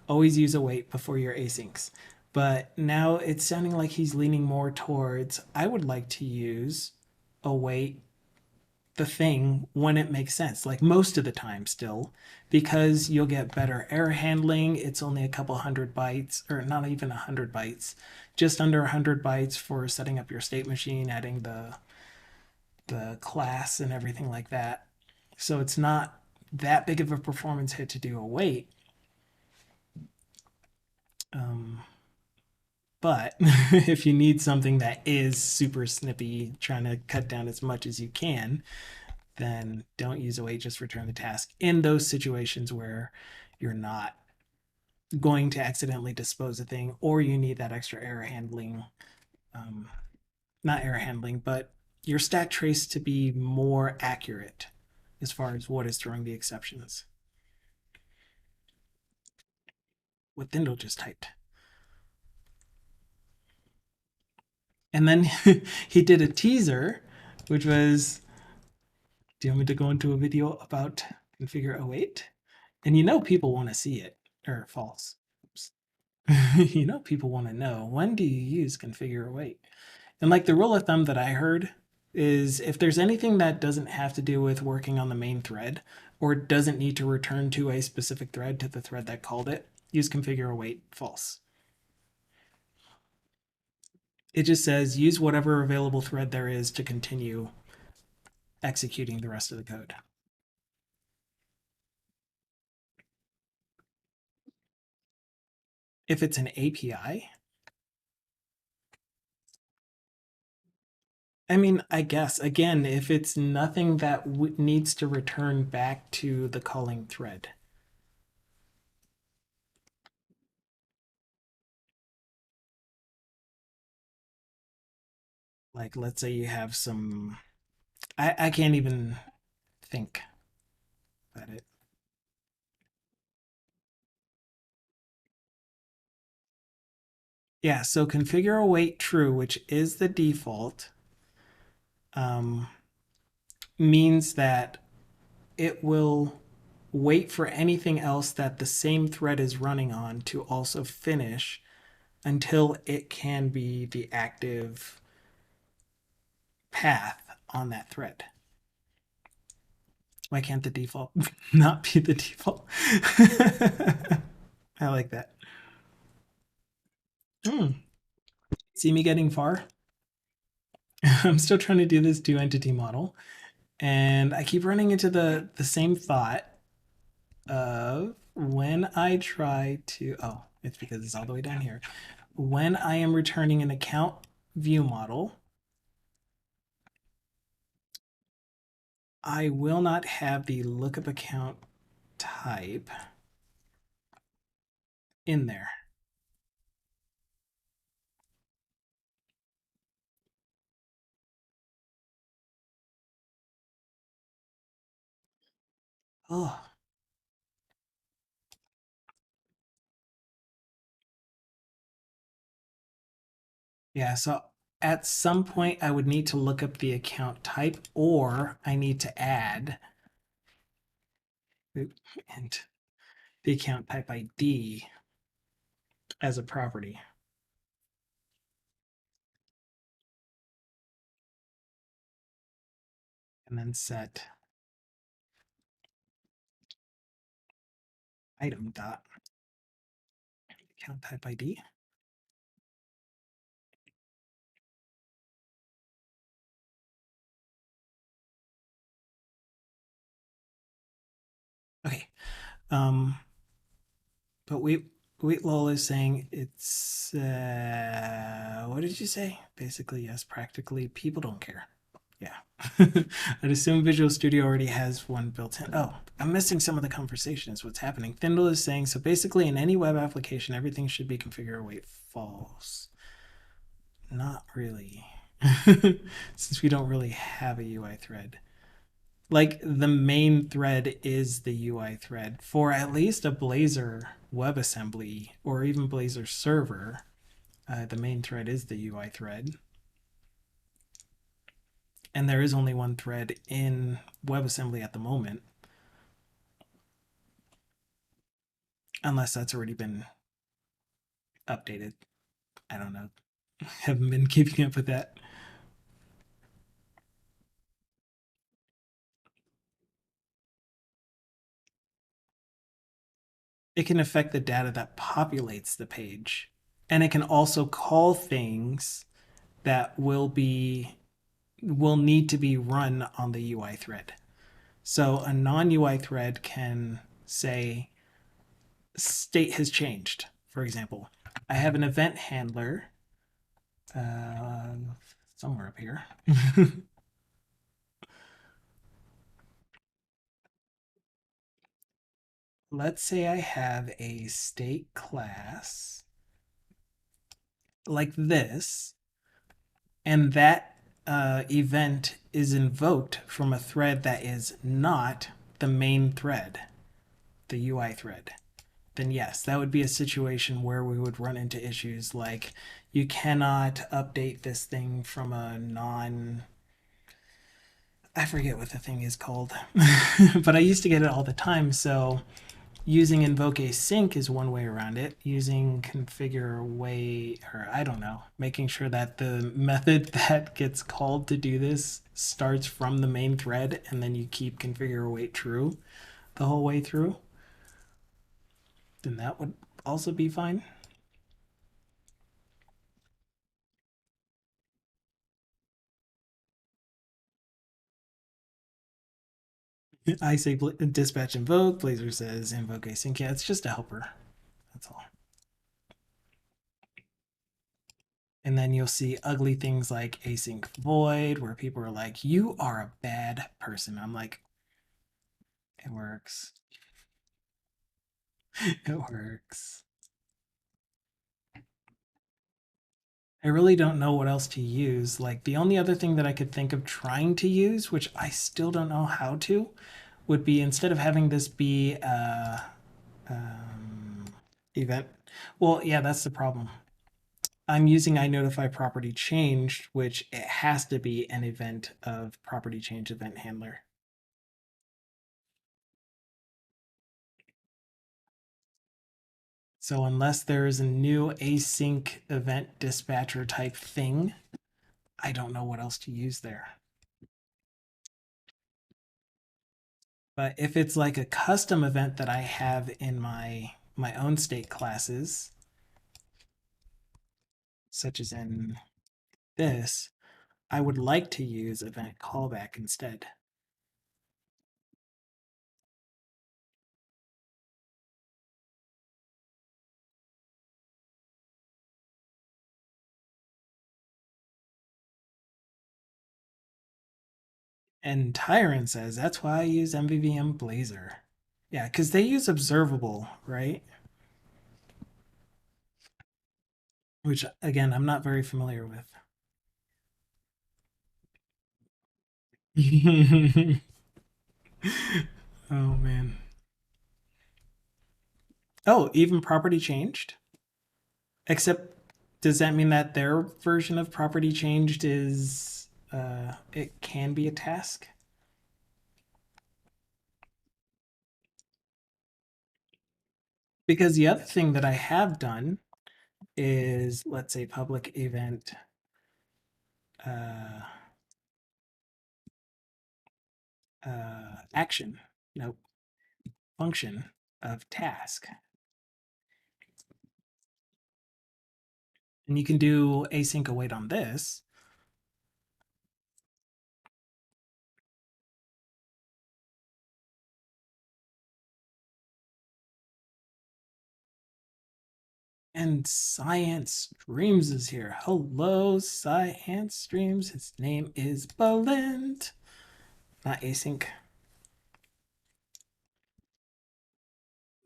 Always use await before your asyncs. But now it's sounding like he's leaning more towards, I would like to use await the thing when it makes sense, like most of the time still, because you'll get better error handling. It's only a couple hundred bytes, or not even 100 bytes, just under 100 bytes for setting up your state machine, adding the class and everything like that. So it's not that big of a performance hit to do await. But if you need something that is super snippy, trying to cut down as much as you can, then don't use await, just return the task in those situations where you're not going to accidentally dispose of thing, or you need that extra error handling, not error handling, but your stack trace to be more accurate as far as what is throwing the exceptions. What Thindle just typed. And then he did a teaser, which was, do you want me to go into a video about configure await? And people want to see it, or false. Oops. People want to know, when do you use configure await? And like the rule of thumb that I heard is, if there's anything that doesn't have to do with working on the main thread, or doesn't need to return to a specific thread, to the thread that called it, use configure await false. It just says use whatever available thread there is to continue executing the rest of the code. If it's an API, I mean, I guess, again, if it's nothing that needs to return back to the calling thread. Like, let's say you have some, I can't even think about it. Yeah, so configure await true, which is the default, means that it will wait for anything else that the same thread is running on to also finish until it can be the active path on that thread. Why can't the default not be the default? I like that. See me getting far? I'm still trying to do this two entity model, and I keep running into the same thought of, when I try to, oh, it's because it's all the way down here. When I am returning an account view model, I will not have the lookup account type in there. Oh. Yeah, so at some point I would need to look up the account type, or I need to add and the account type ID as a property. And then set item dot account type ID. Okay. But Wait Lol is saying it's what did you say? Basically, yes, practically people don't care. Yeah. I'd assume Visual Studio already has one built in. Oh, I'm missing some of the conversations. What's happening? Thindle is saying, so basically in any web application, everything should be configured. Wait, false. Not really. Since we don't really have a UI thread. Like the main thread is the UI thread for at least a Blazor WebAssembly or even Blazor server. The main thread is the UI thread. And there is only one thread in WebAssembly at the moment. Unless that's already been updated. I don't know. Haven't been keeping up with that. It can affect the data that populates the page. And it can also call things that will need to be run on the UI thread. So a non-UI thread can say state has changed. For example, I have an event handler somewhere up here. Let's say I have a state class like this, and that event is invoked from a thread that is not the main thread, the UI thread, then yes, that would be a situation where we would run into issues like you cannot update this thing from a non. I forget what the thing is called, but I used to get it all the time. So using invoke async is one way around it. Using configure wait, or I don't know, making sure that the method that gets called to do this starts from the main thread and then you keep configure wait true the whole way through, then that would also be fine. I say dispatch invoke. Blazor says invoke async. Yeah, it's just a helper. That's all. And then you'll see ugly things like async void, where people are like, "You are a bad person." I'm like, "It works. It works." I really don't know what else to use. Like the only other thing that I could think of trying to use, which I still don't know how to, would be instead of having this be event. Well, yeah, that's the problem. I'm using iNotify property changed, which it has to be an event of property change event handler. So unless there is a new async event dispatcher type thing, I don't know what else to use there. But if it's like a custom event that I have in my own state classes, such as in this, I would like to use event callback instead. And Tyrant says that's why I use MVVM Blazor. Yeah, because they use observable, right? Which again, I'm not very familiar with. Oh man. Oh, even property changed? Except, does that mean that their version of property changed is it can be a task? Because the other thing that I have done is, let's say, public event uh, action, no, function of task. And you can do async await on this. And Science Streams is here. Hello, Science Streams. His name is Balint. Not async.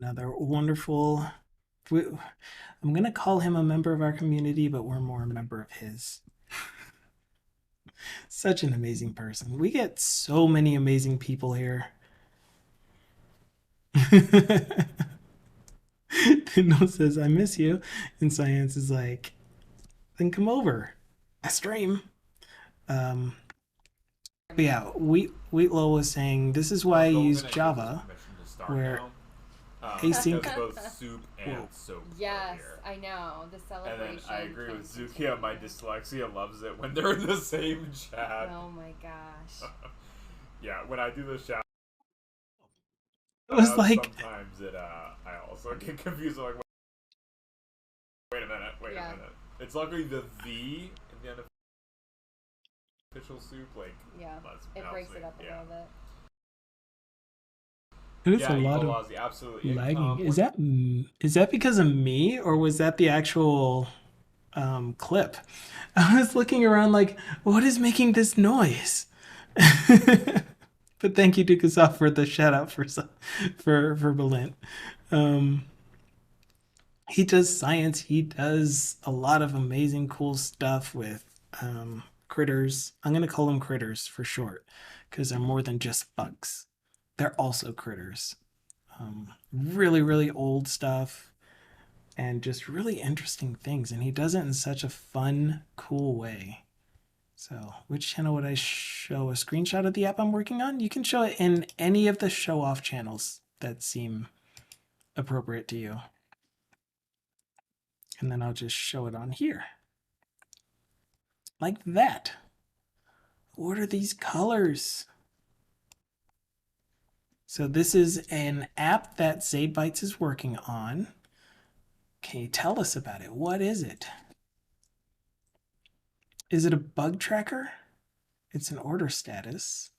Another wonderful. I'm going to call him a member of our community, but we're more a member of his. Such an amazing person. We get so many amazing people here. Tindall says, I miss you. And Science is like, then come over. I stream. But yeah, Wheatlow was saying this is why I use Java, where async. Both soup and soap. Yes, I know the celebration. And then I agree with Zukia. My dyslexia loves it when they're in the same chat. Oh my gosh. Yeah, when I do the shout, It was like sometimes I also get confused. I'm like, wait a minute. It's luckily the V at the end of official soup, like it breaks it up a little bit. it is a lot of absolutely lagging. Is that because of me, or was that the actual clip? I was looking around like, what is making this noise? But thank you, Dukasoft, for the shout out for Balint. He does science. He does a lot of amazing, cool stuff with critters. I'm gonna call them critters for short, because they're more than just bugs. They're also critters. Really, really old stuff, and just really interesting things. And he does it in such a fun, cool way. So, which channel would I show a screenshot of the app I'm working on? You can show it in any of the show-off channels that seem appropriate to you. And then I'll just show it on here. Like that. What are these colors? So this is an app that Zaidbytes is working on. Can you tell us about it? What is it? Is it a bug tracker? It's an order status.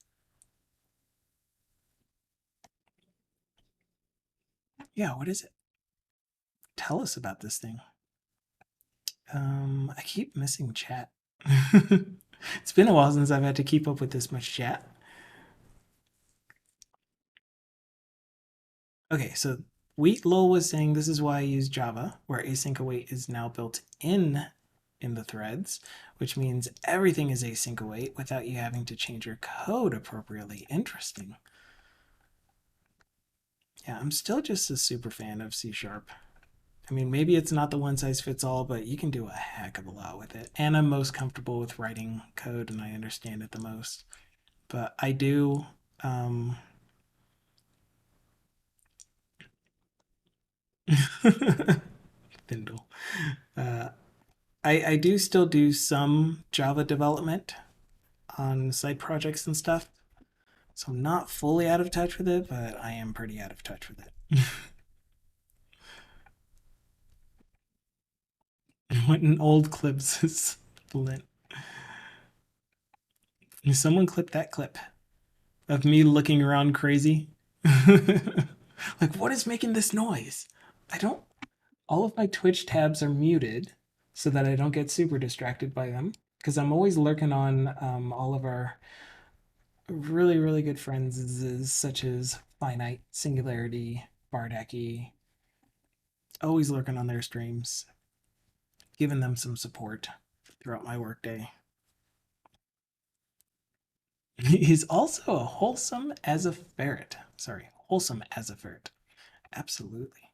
Yeah, what is it? Tell us about this thing. I keep missing chat. It's been a while since I've had to keep up with this much chat. Okay, so Wheatlol was saying this is why I use Java, where async await is now built in the threads, which means everything is async await without you having to change your code appropriately. Interesting. Yeah, I'm still just a super fan of C#. I mean, maybe it's not the one size fits all, but you can do a heck of a lot with it. And I'm most comfortable with writing code, and I understand it the most. But I do Thindle. I do still do some Java development on side projects and stuff. So I'm not fully out of touch with it, but I am pretty out of touch with it. What an old clip says Flint. Someone clip that clip of me looking around crazy. Like, what is making this noise? All of my Twitch tabs are muted so that I don't get super distracted by them, because I'm always lurking on all of our really, really good friends, such as Finite, Singularity, Bardaki. Always lurking on their streams, giving them some support throughout my workday. He's also wholesome as a ferret. Sorry, wholesome as effort. Absolutely.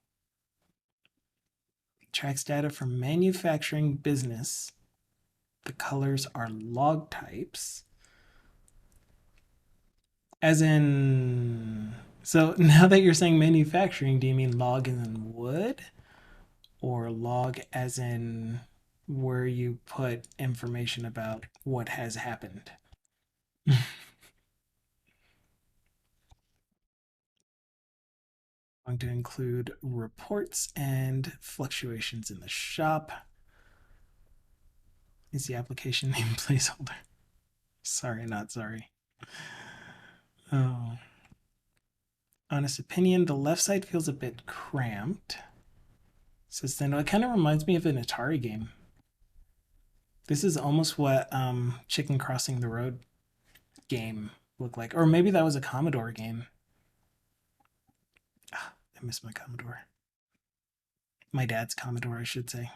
Tracks data from manufacturing business. The colors are log types. As in, so now that you're saying manufacturing, do you mean log as in wood? Or log as in where you put information about what has happened? Going to include reports and fluctuations in the shop. Is the application name placeholder? Sorry, not sorry. Oh. Honest opinion, the left side feels a bit cramped. Says then it kind of reminds me of an Atari game. This is almost what Chicken Crossing the Road game looked like. Or maybe that was a Commodore game. Ah, I miss my Commodore. My dad's Commodore, I should say.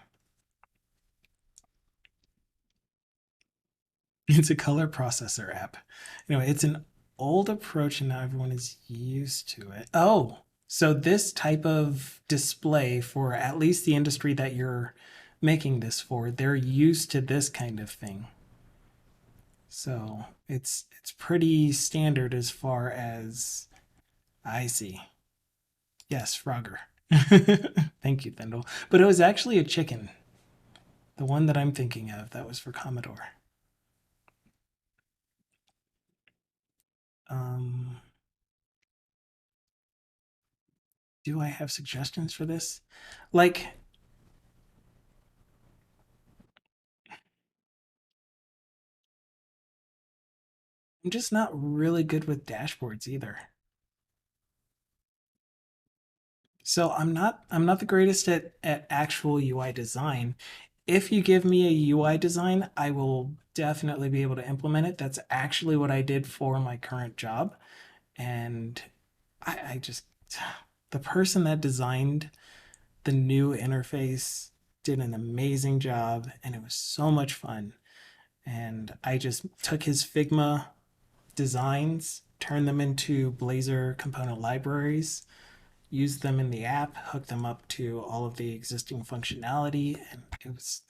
It's a color processor app. Anyway, it's an old approach and now everyone is used to it. Oh, so this type of display for at least the industry that you're making this for, they're used to this kind of thing. So it's pretty standard as far as I see. Yes, Frogger. Thank you, Thendel. But it was actually a chicken. The one that I'm thinking of, that was for Commodore. Do I have suggestions for this? Like, I'm just not really good with dashboards either. So I'm not the greatest at actual UI design. If you give me a UI design, I will definitely be able to implement it. That's actually what I did for my current job. And I just, the person that designed the new interface did an amazing job and it was so much fun. And I just took his Figma designs, turned them into Blazor component libraries, used them in the app, hooked them up to all of the existing functionality, and it's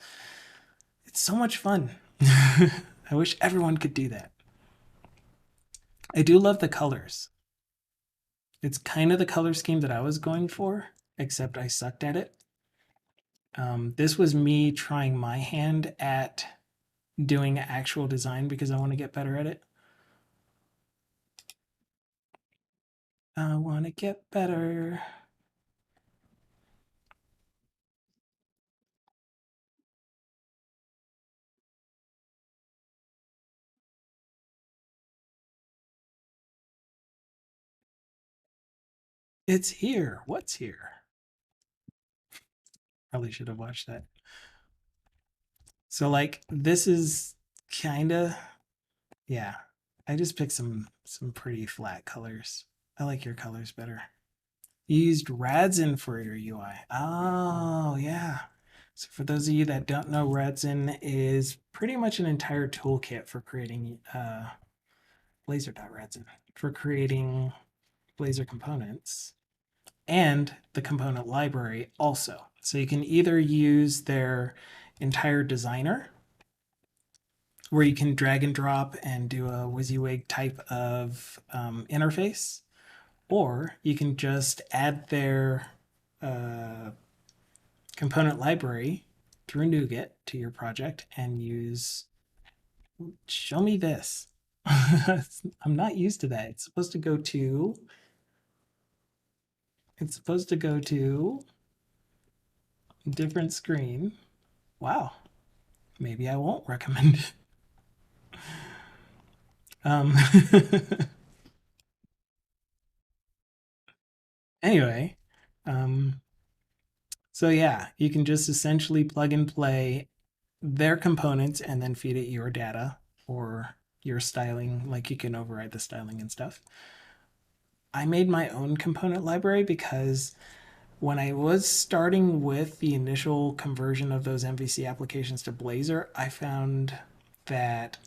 so much fun. I wish everyone could do that. I do love the colors. It's kind of the color scheme that I was going for, except I sucked at it. This was me trying my hand at doing actual design because I want to get better at it. I want to get better. It's here. What's here? Probably should have watched that. So like this is kind of, yeah. I just picked some pretty flat colors. I like your colors better. You used Radzin for your UI. Oh, yeah. So for those of you that don't know, Radzin is pretty much an entire toolkit for creating Blazor.Radzin for creating Blazor components and the component library also. So you can either use their entire designer where you can drag and drop and do a WYSIWYG type of interface, or you can just add their component library through NuGet to your project and use, show me this. I'm not used to that. It's supposed to go to different screen. Wow. Maybe I won't recommend it. Anyway, so yeah, you can just essentially plug and play their components and then feed it your data or your styling, like you can override the styling and stuff. I made my own component library because when I was starting with the initial conversion of those MVC applications to Blazor, I found that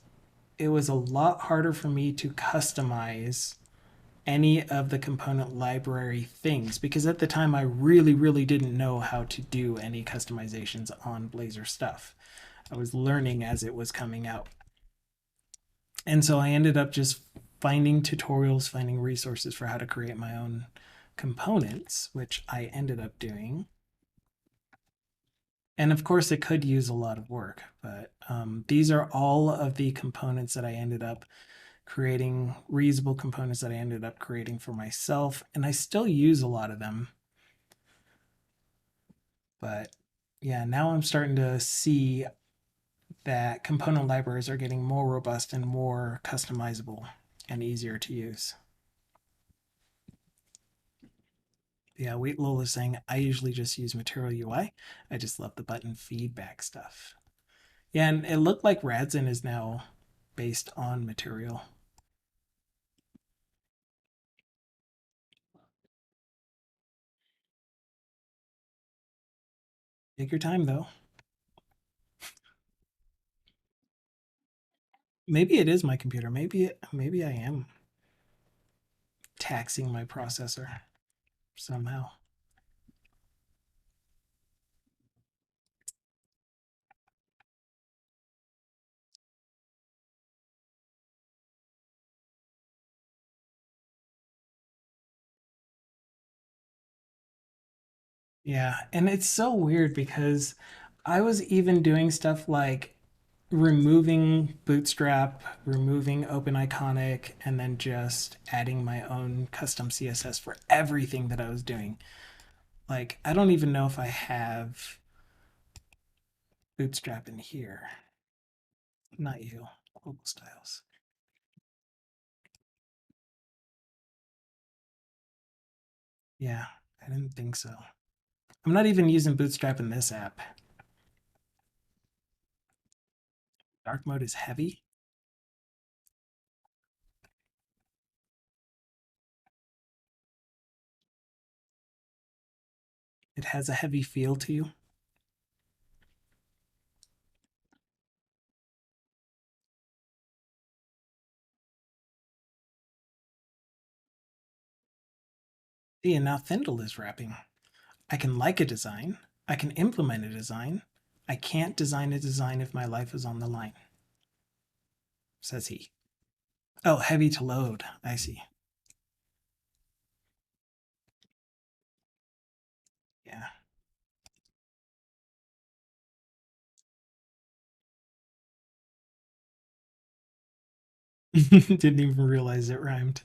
it was a lot harder for me to customize any of the component library things, because at the time I really didn't know how to do any customizations on Blazor stuff. I was learning as it was coming out. And so I ended up just finding tutorials, finding resources for how to create my own components, which I ended up doing. And of course, it could use a lot of work, but these are all of the components that I ended up creating, reusable components that I ended up creating for myself. And I still use a lot of them. But yeah, now I'm starting to see that component libraries are getting more robust and more customizable and easier to use. Yeah, Wait Lola is saying, I usually just use Material UI. I just love the button feedback stuff. Yeah, and it looked like Radzin is now based on Material. Take your time, though. Maybe it is my computer. Maybe I am taxing my processor somehow. Yeah, and it's so weird because I was even doing stuff like removing Bootstrap, removing OpenIconic, and then just adding my own custom CSS for everything that I was doing. Like, I don't even know if I have Bootstrap in here. Not you, Global Styles. Yeah, I didn't think so. I'm not even using Bootstrap in this app. Dark mode is heavy. It has a heavy feel to you. See, and now Thindle is wrapping. I can like a design. I can implement a design. I can't design a design if my life is on the line, says he. Oh, heavy to load. I see. Yeah. Didn't even realize it rhymed.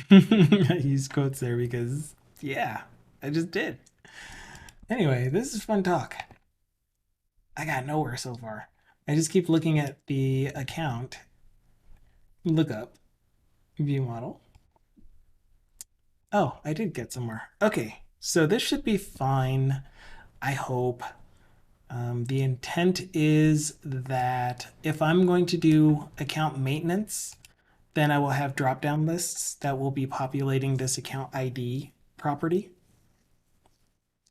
I used quotes there because, yeah, I just did. Anyway, this is fun talk. I got nowhere so far. I just keep looking at the account, lookup, view model. Oh, I did get somewhere. Okay, so this should be fine, I hope. The intent is that if I'm going to do account maintenance, then I will have drop-down lists that will be populating this account ID property.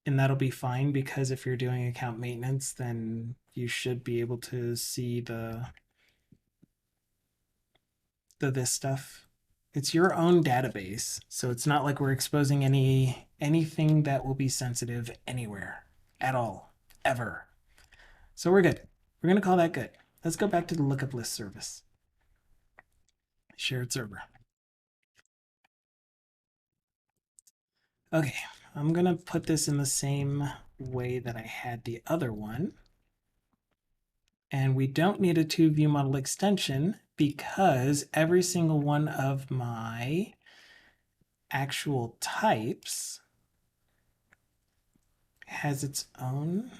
And that'll be fine because if you're doing account maintenance, then you should be able to see the this stuff. It's your own database, so it's not like we're exposing anything that will be sensitive anywhere at all, ever. So we're good. We're gonna call that good. Let's go back to the lookup list service. Shared server. Okay, I'm gonna put this in the same way that I had the other one. And we don't need a to view model extension because every single one of my actual types has its own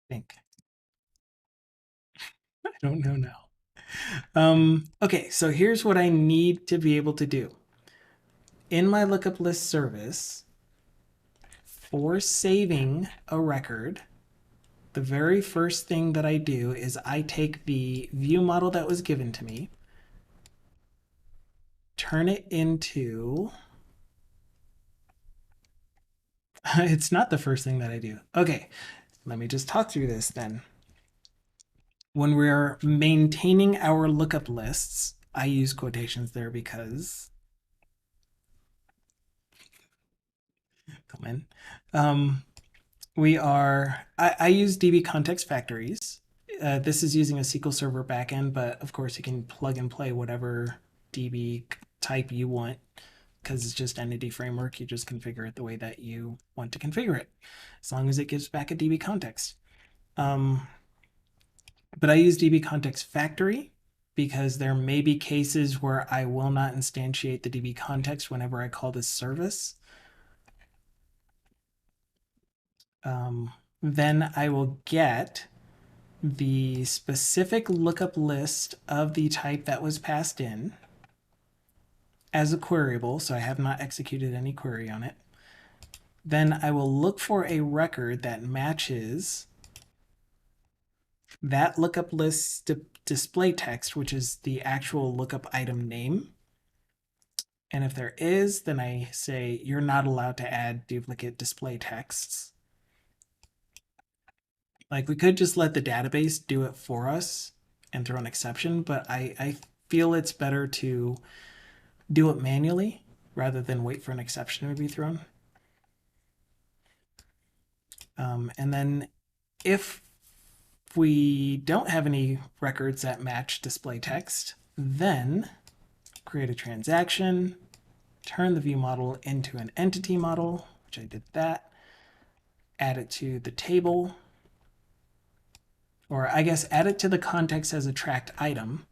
think. I don't know now. Okay, so here's what I need to be able to do. In my lookup list service, for saving a record, the very first thing that I do is I take the view model that was given to me, turn it into It's not the first thing that I do. Okay, let me just talk through this then. When we're maintaining our lookup lists, I use quotations there because come in. I use DB context factories. This is using a SQL Server backend, but of course you can plug and play whatever DB type you want because it's just entity framework. You just configure it the way that you want to configure it, as long as it gives back a DB context. But I use DB context factory because there may be cases where I will not instantiate the DB context whenever I call this service. Then I will get the specific lookup list of the type that was passed in as a queryable, so I have not executed any query on it. Then I will look for a record that matches that lookup list display text, which is the actual lookup item name. And if there is, then I say you're not allowed to add duplicate display texts. Like, we could just let the database do it for us and throw an exception, but I feel it's better to do it manually rather than wait for an exception to be thrown. And then if we don't have any records that match display text, then create a transaction, turn the view model into an entity model, which I did that, add it to the table, or I guess add it to the context as a tracked item,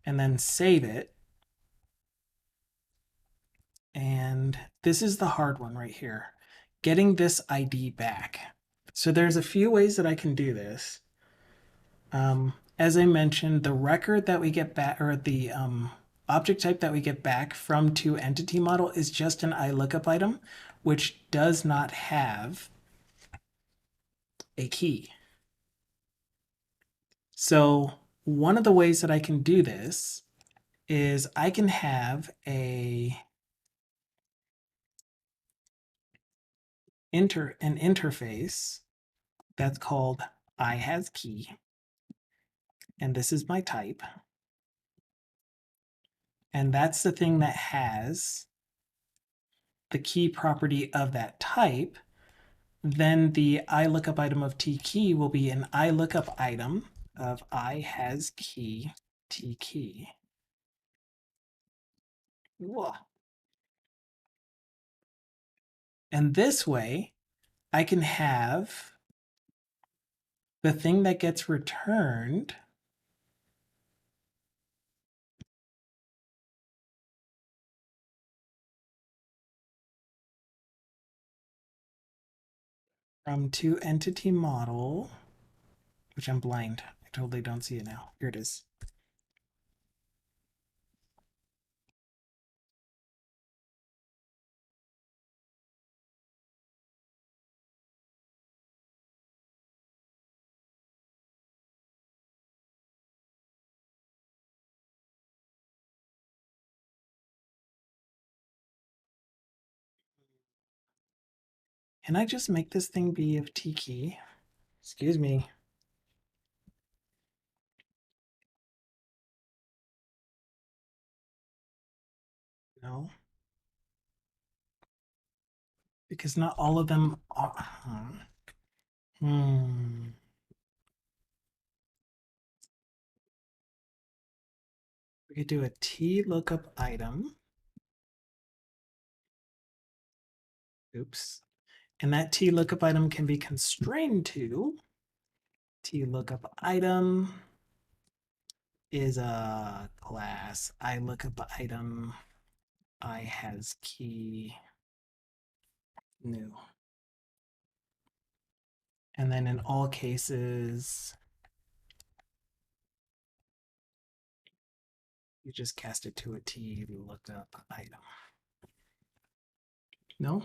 and then save it. And this is the hard one right here, getting this ID back. So there's a few ways that I can do this. As I mentioned, the record that we get back, or the object type that we get back from toEntity model is just an iLookup item, which does not have a key. So one of the ways that I can do this is I can have an interface that's called iHasKey, and this is my type. And that's the thing that has the key property of that type. Then the iLookup item of TKey will be an iLookup item of iHasKey TKey. Whoa. And this way, I can have the thing that gets returned from toEntity model, which I'm blind. I totally don't see it now. Here it is. Can I just make this thing be of TKey? Excuse me. No. Because not all of them are. We could do a TLookup item. Oops. And that TLookup item can be constrained to TLookup item is a class iLookup item iHasKey new. And then in all cases, you just cast it to a TLookup item. No?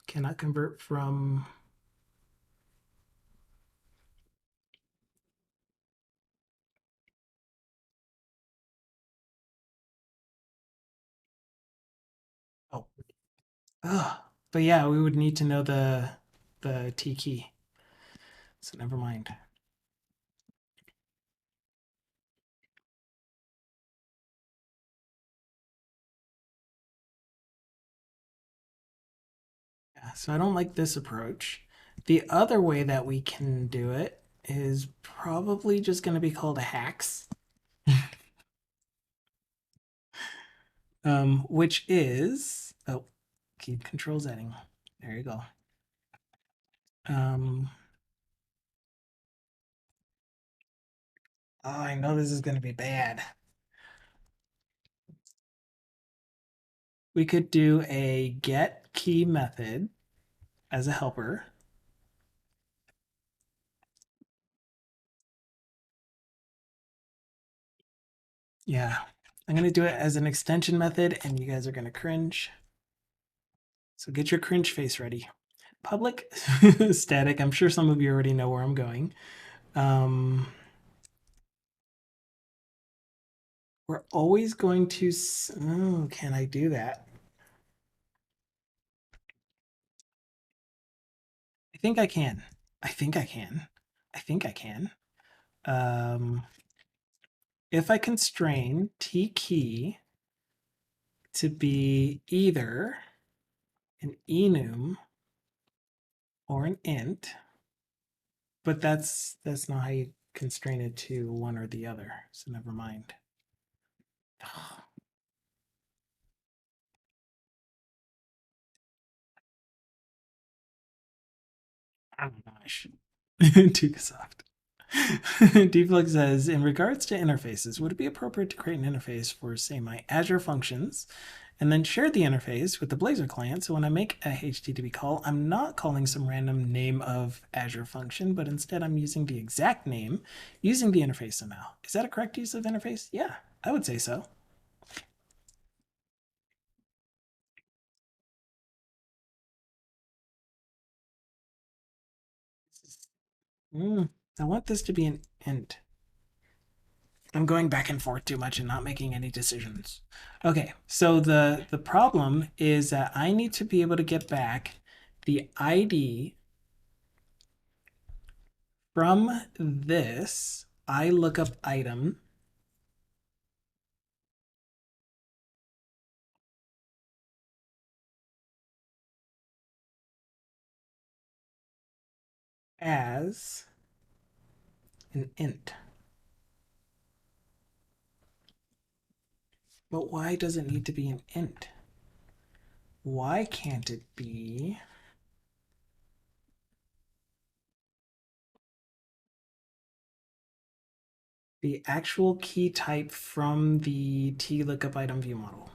Cannot convert from oh. But yeah, we would need to know the T key. So never mind. Yeah, so I don't like this approach. The other way that we can do it is probably just going to be called a hacks. Which is, oh, keep control setting. There you go. Oh, I know this is going to be bad. We could do a get key method as a helper. Yeah, I'm going to do it as an extension method, and you guys are going to cringe. So get your cringe face ready. Public static. I'm sure some of you already know where I'm going. We're always going to... Oh, can I do that? I think I can. I think I can. I think I can. If I constrain T key to be either an enum or an int, but that's not how you constrain it to one or the other, so never mind. Oh my gosh. Too soft. Deflux says, in regards to interfaces, would it be appropriate to create an interface for, say, my Azure functions and then share the interface with the Blazor client, so when I make a HTTP call, I'm not calling some random name of Azure function, but instead I'm using the exact name using the interface somehow. Is that a correct use of interface? Yeah, I would say so. I want this to be an int. I'm going back and forth too much and not making any decisions. Okay, so the problem is that I need to be able to get back the ID from this iLookupItem as an int. But why does it need to be an int? Why can't it be the actual key type from the TLookupItem view model?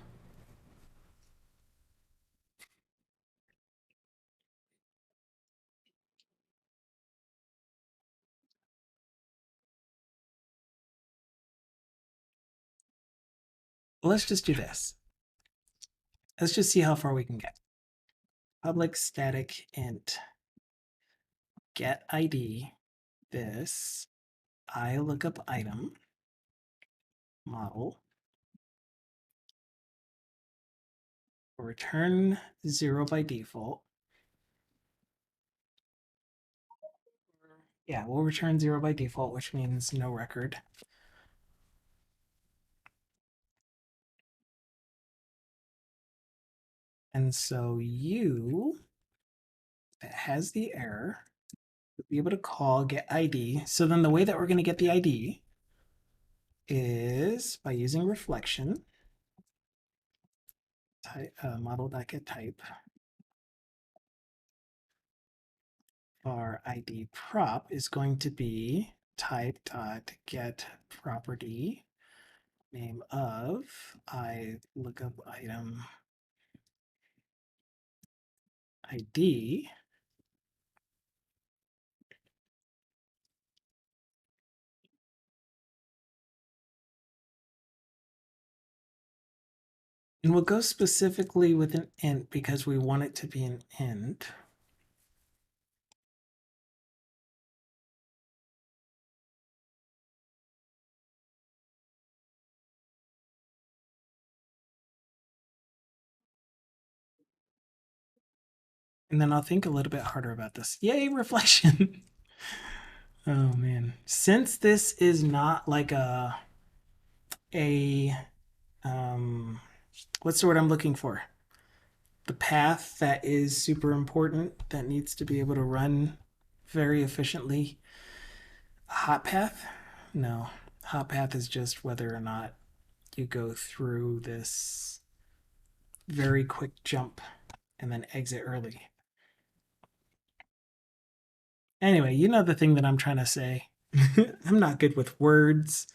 Let's just do this. Let's just see how far we can get. Public static int get ID this iLookupItem model, return 0 by default. Yeah, we'll return 0 by default, which means no record. And so you, that has the error, will be able to call get ID. So then the way that we're going to get the ID is by using reflection, type, model.getType. Our ID prop is going to be type.getProperty name of iLookupItem ID. And we'll go specifically with an int because we want it to be an int. And then I'll think a little bit harder about this. Yay, reflection. Oh man. Since this is not like what's the word I'm looking for? The path that is super important that needs to be able to run very efficiently. A hot path? No. Hot path is just whether or not you go through this very quick jump and then exit early. Anyway, you know the thing that I'm trying to say. I'm not good with words.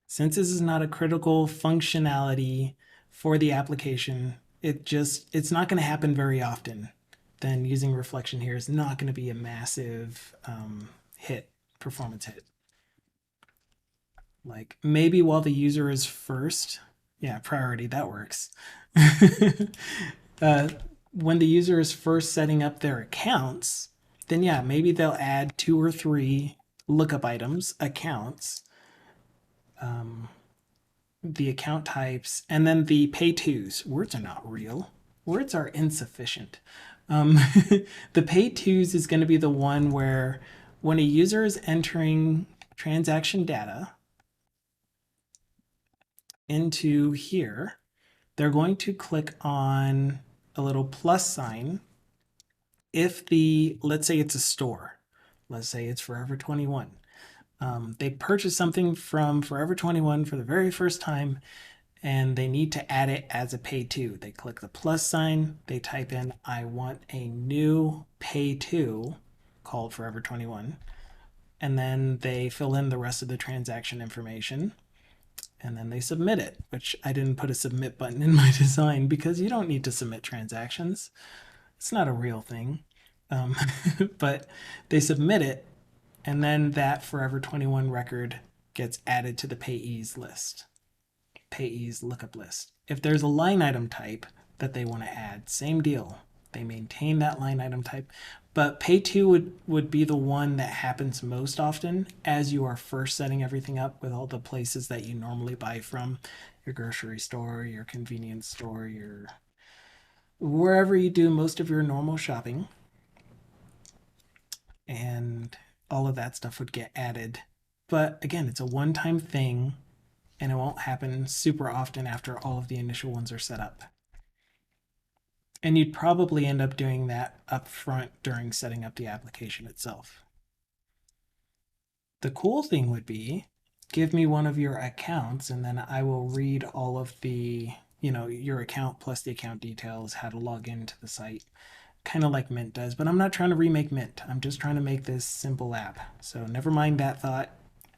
Since this is not a critical functionality for the application, it's not going to happen very often. Then using reflection here is not going to be a massive performance hit. Like maybe while the user is first, yeah, priority, that works. When the user is first setting up their accounts, then yeah, maybe they'll add 2 or 3 lookup items, accounts, the account types, and then the pay twos. Words are not real. Words are insufficient. The pay twos is going to be the one where when a user is entering transaction data into here, they're going to click on a little plus sign if let's say it's a store. Let's say it's Forever 21. They purchase something from Forever 21 for the very first time, and they need to add it as a pay to. They click the plus sign, they type in, I want a new pay to called Forever 21, and then they fill in the rest of the transaction information, and then they submit it, which I didn't put a submit button in my design because you don't need to submit transactions. It's not a real thing. But they submit it, and then that Forever 21 record gets added to the payees list, payees lookup list. If there's a line item type that they want to add, same deal. They maintain that line item type. But pay to would be the one that happens most often as you are first setting everything up with all the places that you normally buy from, your grocery store, your convenience store, your wherever you do most of your normal shopping. And all of that stuff would get added. But again, it's a one-time thing, and it won't happen super often after all of the initial ones are set up. And you'd probably end up doing that up front during setting up the application itself. The cool thing would be, give me one of your accounts, and then I will read all of the, your account plus the account details, how to log into the site, kind of like Mint does. But I'm not trying to remake Mint. I'm just trying to make this simple app. So never mind that thought.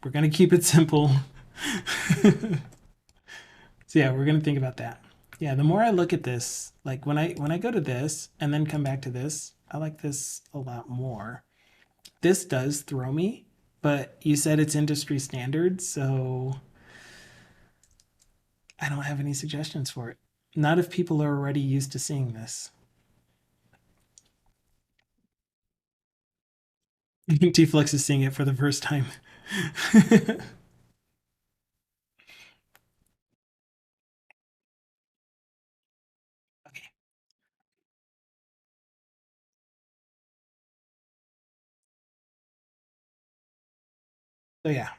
We're going to keep it simple. So yeah, we're going to think about that. Yeah, the more I look at this, like when I go to this and then come back to this, I like this a lot more. This does throw me, but you said it's industry standard, so I don't have any suggestions for it. Not if people are already used to seeing this. T-Flux is seeing it for the first time. Okay. So yeah.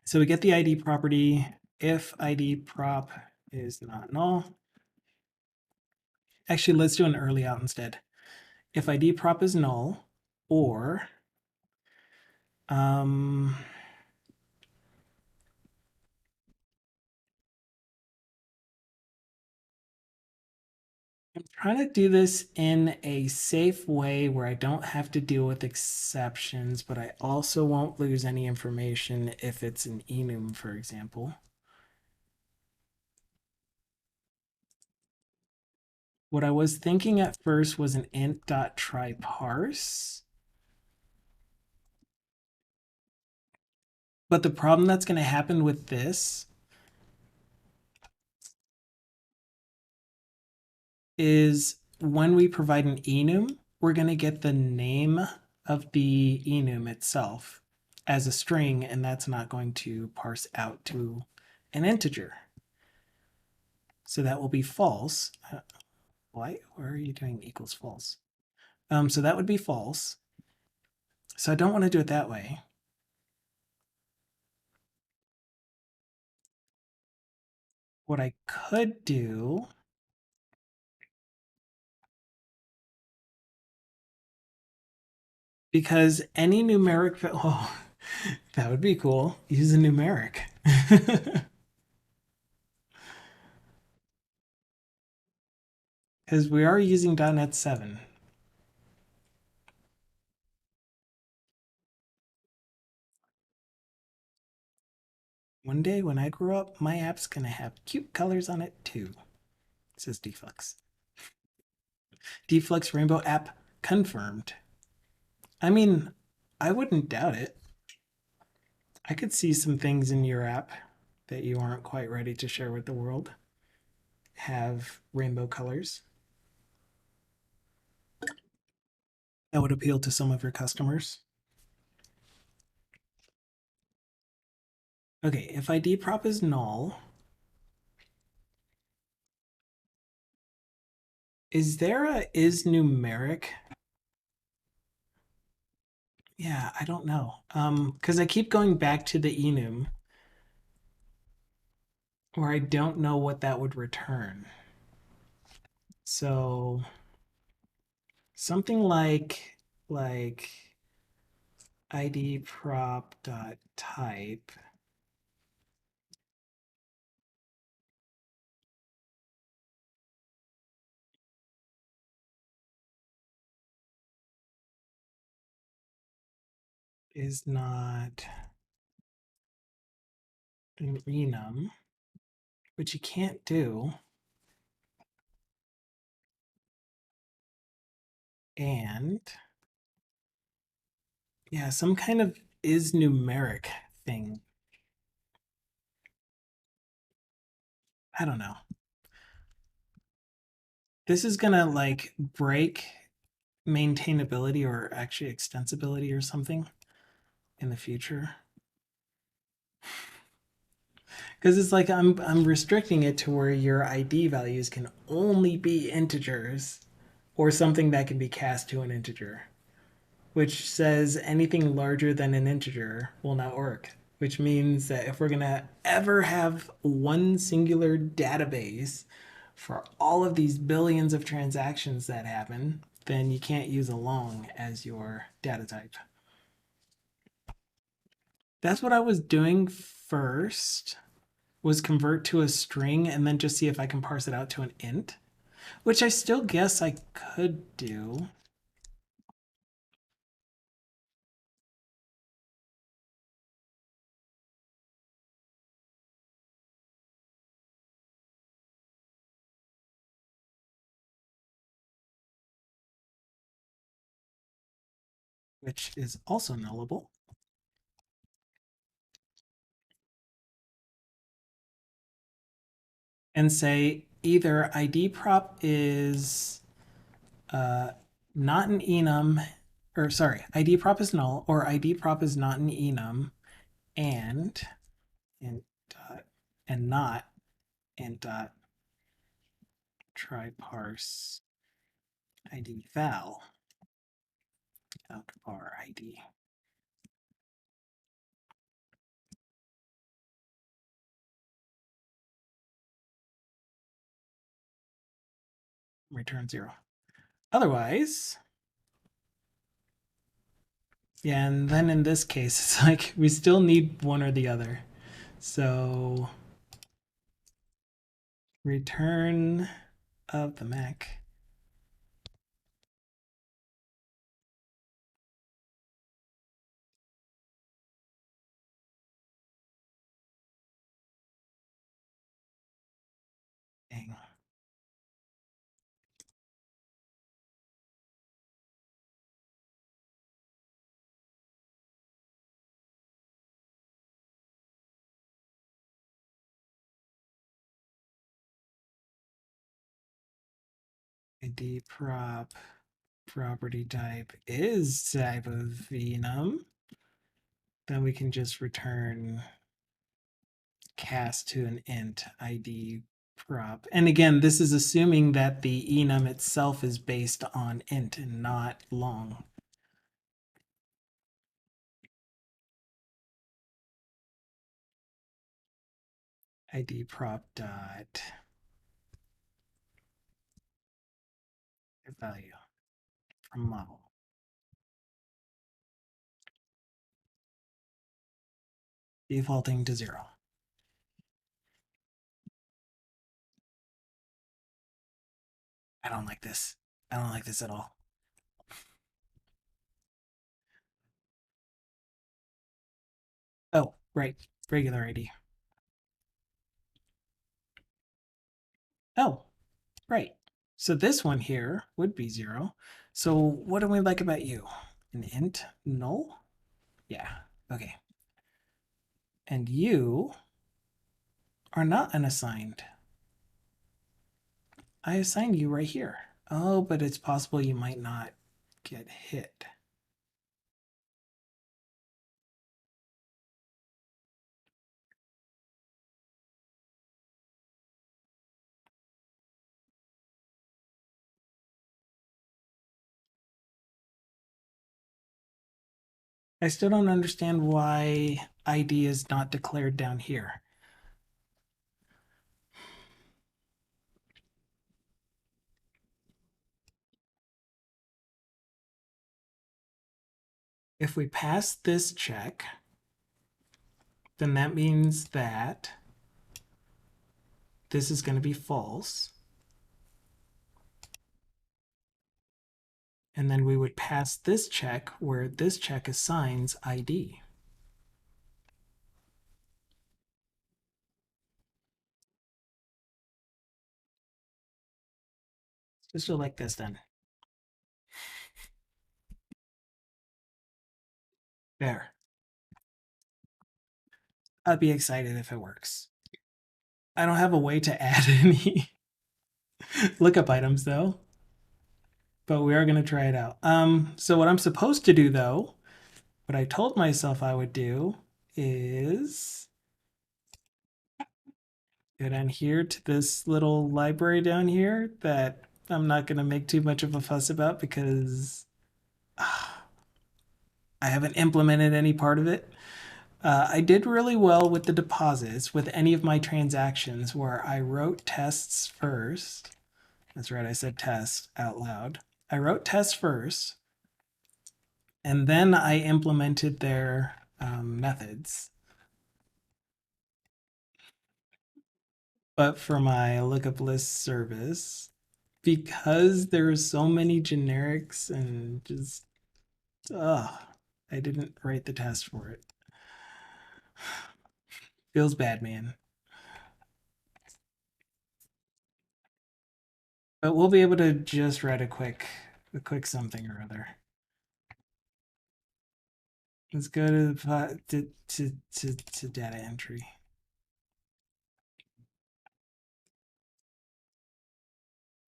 So we get the ID property if ID prop is not null. Actually, let's do an early out instead. If ID prop is null, or I'm trying to do this in a safe way where I don't have to deal with exceptions, but I also won't lose any information if it's an enum, for example. What I was thinking at first was an int.tryParse. But the problem that's going to happen with this is when we provide an enum, we're going to get the name of the enum itself as a string, and that's not going to parse out to an integer. So that will be false. Why are you doing equals false? So that would be false. So I don't want to do it that way. What I could do because any numeric, oh, that would be cool. Use a numeric. Because we are using .NET 7. One day when I grow up, my app's going to have cute colors on it too, says Deflux. Deflux Rainbow app confirmed. I mean, I wouldn't doubt it. I could see some things in your app that you aren't quite ready to share with the world have rainbow colors. That would appeal to some of your customers. Okay, if ID prop is null, is there a is numeric? Yeah, I don't know. Because I keep going back to the enum where I don't know what that would return. So something like ID prop dot type is not an enum, which you can't do. And yeah, some kind of is numeric thing. I don't know. This is gonna like break maintainability or actually extensibility or something in the future. Because it's like I'm restricting it to where your ID values can only be integers or something that can be cast to an integer, which says anything larger than an integer will not work, which means that if we're going to ever have one singular database for all of these billions of transactions that happen, then you can't use a long as your data type. That's what I was doing first, was convert to a string and then just see if I can parse it out to an int, which I still guess I could do. Which is also nullable. And say either ID prop is not an enum, or sorry, ID prop is null, or ID prop is not an enum, and not int dot try parse ID val out var ID. Return 0. Otherwise, yeah, and then in this case, it's like we still need one or the other. So return of the Mac. Dang. ID prop property type is type of enum, then we can just return cast to an int ID prop. And again, this is assuming that the enum itself is based on int and not long. ID prop dot value from model. Defaulting to 0. I don't like this. I don't like this at all. Oh, right. Regular ID. Oh, right. So this one here would be 0. So what do we like about you? An int null? Yeah. Okay. And you are not unassigned. I assigned you right here. Oh, but it's possible you might not get hit. I still don't understand why ID is not declared down here. If we pass this check, then that means that this is going to be false. And then we would pass this check where this check assigns ID. Just do like this then. There. I'd be excited if it works. I don't have a way to add any lookup items though, but we are going to try it out. So what I'm supposed to do though, what I told myself I would do is go down here to this little library down here that I'm not going to make too much of a fuss about because I haven't implemented any part of it. I did really well with the deposits with any of my transactions where I wrote tests first. That's right, I said test out loud. I wrote tests first, and then I implemented their methods. But for my lookup list service, because there's so many generics and just, I didn't write the test for it. Feels bad, man. But we'll be able to just write a quick something or other. Let's go to data entry.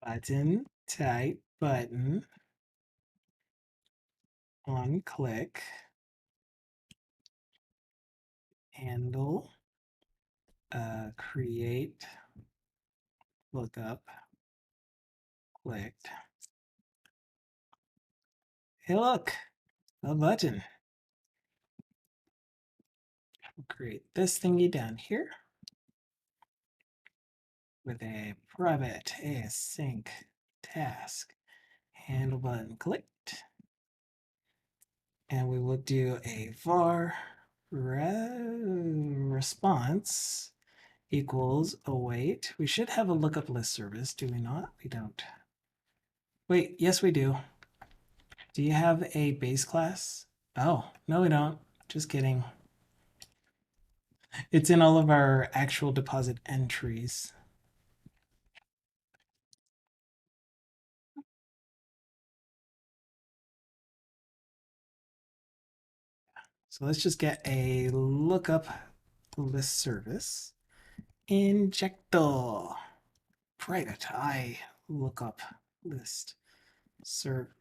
Button, type button, on click, handle, create, lookup, clicked. Hey, look, a button. We'll create this thingy down here with a private async task. Handle button clicked. And we will do a var response equals await. We should have a lookup list service, do we not? We don't. Wait, yes we do. Do you have a base class? Oh, no we don't. Just kidding. It's in all of our actual deposit entries. So let's just get a lookup list service. Injector. Private I lookup list service.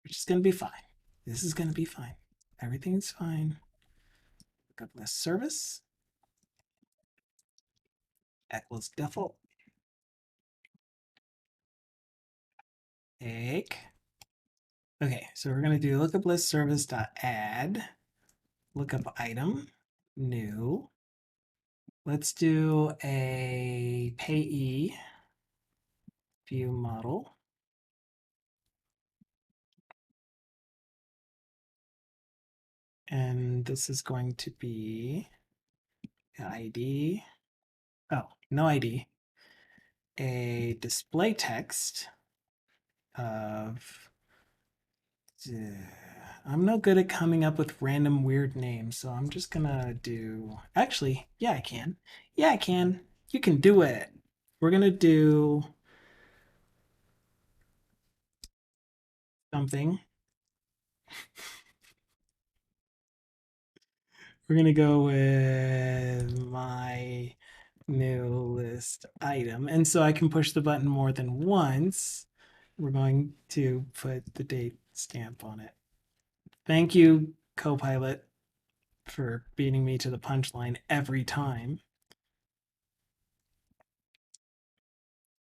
Which is going to be fine. This is going to be fine. Everything's fine. lookup list service equals default take. Okay, so we're going to do lookup list service dot add lookup item new. Let's do a payee view model. And this is going to be ID. Oh, no ID. A display text of. I'm no good at coming up with random weird names, so I'm just gonna do. Actually, yeah, I can. Yeah, I can. You can do it. We're gonna do something. We're gonna go with my new list item. And so I can push the button more than once. We're going to put the date stamp on it. Thank you, Copilot, for beating me to the punchline every time.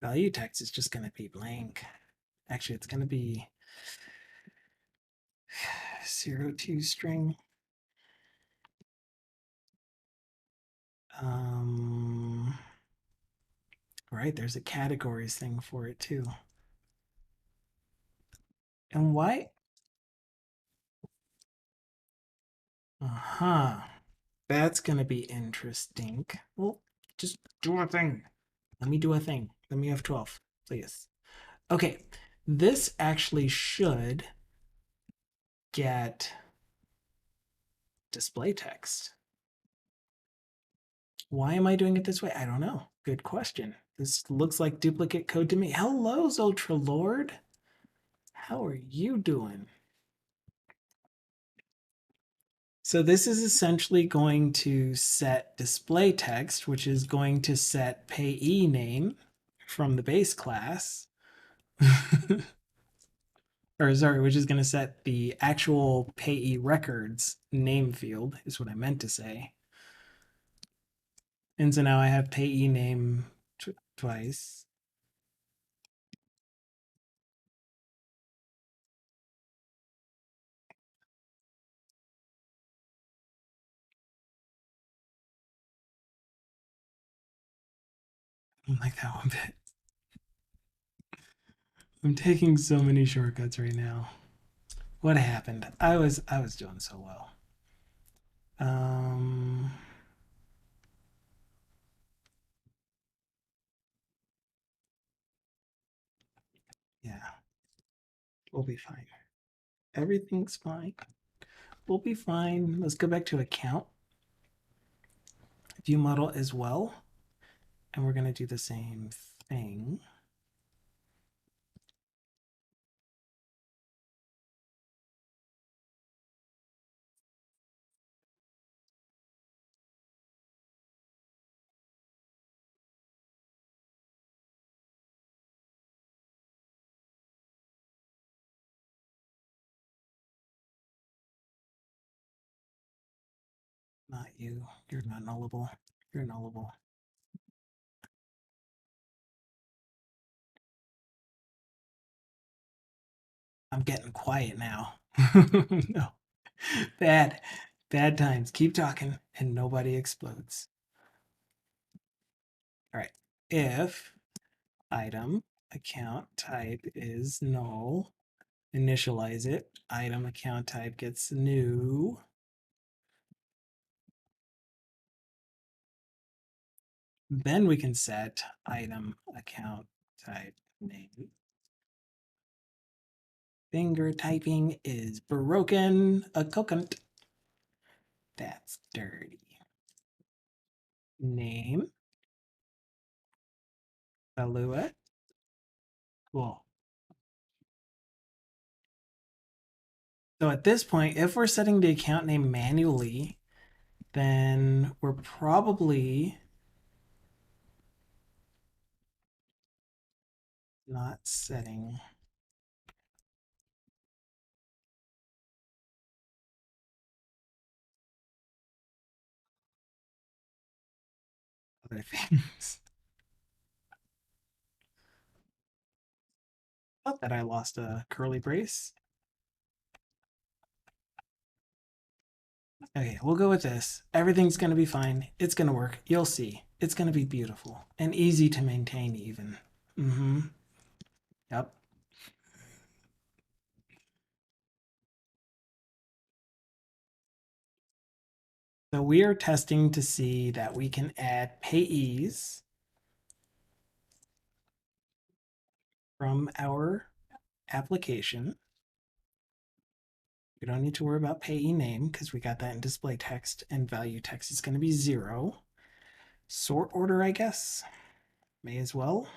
Value text is just going to be blank. Actually, it's going to be 02 string. Right, there's a categories thing for it too. And why? That's going to be interesting. Well, just do a thing. Let me do a thing. Let me have 12, please. Okay, this actually should get display text. Why am I doing it this way? I don't know. Good question. This looks like duplicate code to me. Hello, Zotra Lord. How are you doing? So this is essentially going to set display text, which is going to set payee name from the base class. Or sorry, which is going to set the actual payee records name field, is what I meant to say. And so now I have payee name twice. I don't like that one bit. I'm taking so many shortcuts right now. What happened? I was doing so well. Yeah. We'll be fine. Everything's fine. We'll be fine. Let's go back to account. View model as well. And we're going to do the same thing. Not you. You're not nullable. You're nullable. I'm getting quiet now. No. Bad. Bad times. Keep talking and nobody explodes. All right. If item account type is null, initialize it. Item account type gets new. Then we can set item account type name. Finger typing is broken. A coconut. That's dirty. Name. Balua. Cool. So at this point, if we're setting the account name manually, then we're probably not setting. other things. Not that I lost a curly brace. Okay, we'll go with this. Everything's going to be fine. It's going to work. You'll see. It's going to be beautiful and easy to maintain even. Yep. So we are testing to see that we can add payees from our application. We don't need to worry about payee name because we got that in display text, and value text is going to be 0. Sort order, I guess. May as well.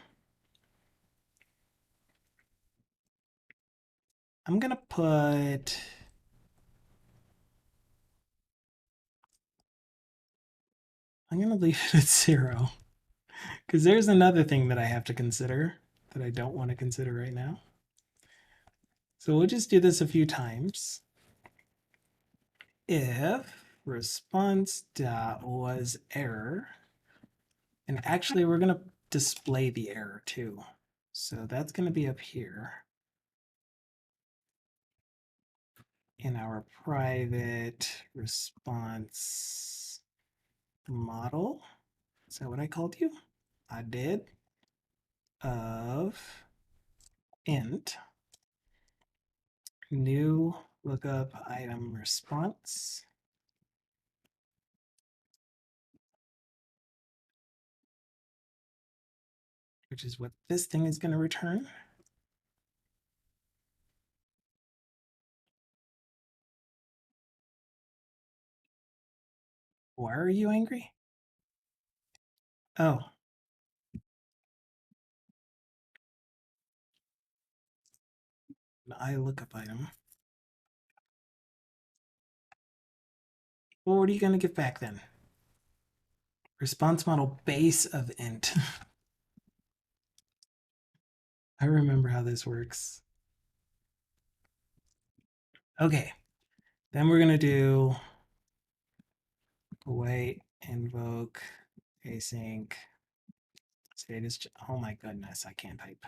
I'm going to put... I'm going to leave it at 0 because there's another thing that I have to consider that I don't want to consider right now. So we'll just do this a few times. If response dot was error, and actually we're going to display the error too. So that's going to be up here in our private response model. Is that what I called you? I did. Of int new lookup item response. Which is what this thing is going to return. Why are you angry? Oh. An lookup item. Well, what are you going to get back then? Response model base of int. I remember how this works. Okay. Then we're going to do await, invoke, async, status. Oh my goodness, I can't type.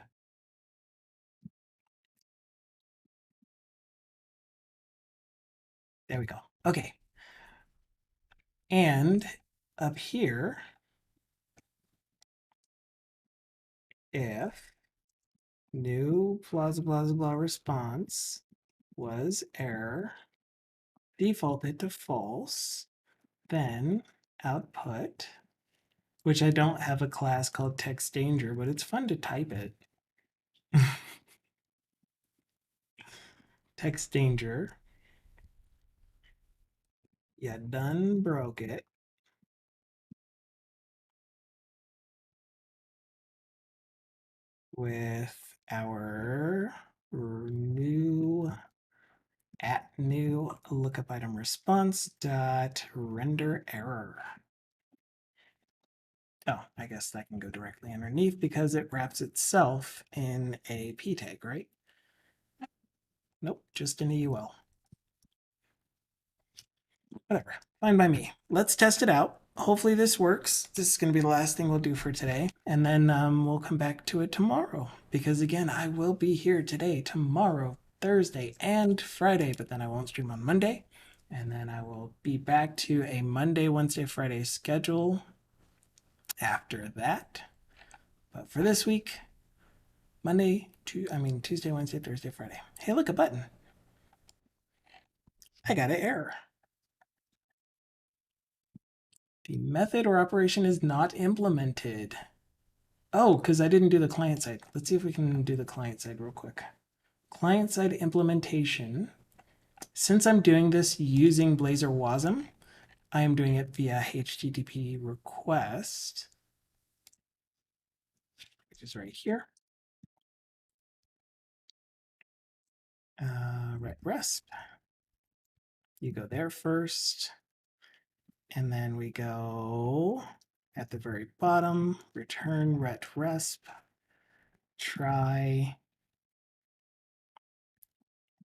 There we go. Okay. And up here, if new blah blah blah response was error, defaulted to false, then output, which I don't have a class called text danger, but it's fun to type it. Text danger. Yeah, done broke it. With our new lookup item response dot render error. Oh, I guess that can go directly underneath because it wraps itself in a p tag, right? Nope, just in a UL. Whatever, fine by me. Let's test it out. Hopefully this works. This is going to be the last thing we'll do for today. And then we'll come back to it tomorrow. Because again, I will be here today, tomorrow, Thursday, and Friday. But then I won't stream on Monday. And then I will be back to a Monday, Wednesday, Friday schedule after that. But for this week, Tuesday, Wednesday, Thursday, Friday. Hey, look, a button. I got an error. The method or operation is not implemented. Oh, because I didn't do the client side. Let's see if we can do the client side real quick. Client side implementation. Since I'm doing this using Blazor WASM, I am doing it via HTTP request, which is right here. Ret resp. You go there first. And then we go at the very bottom, return ret resp, try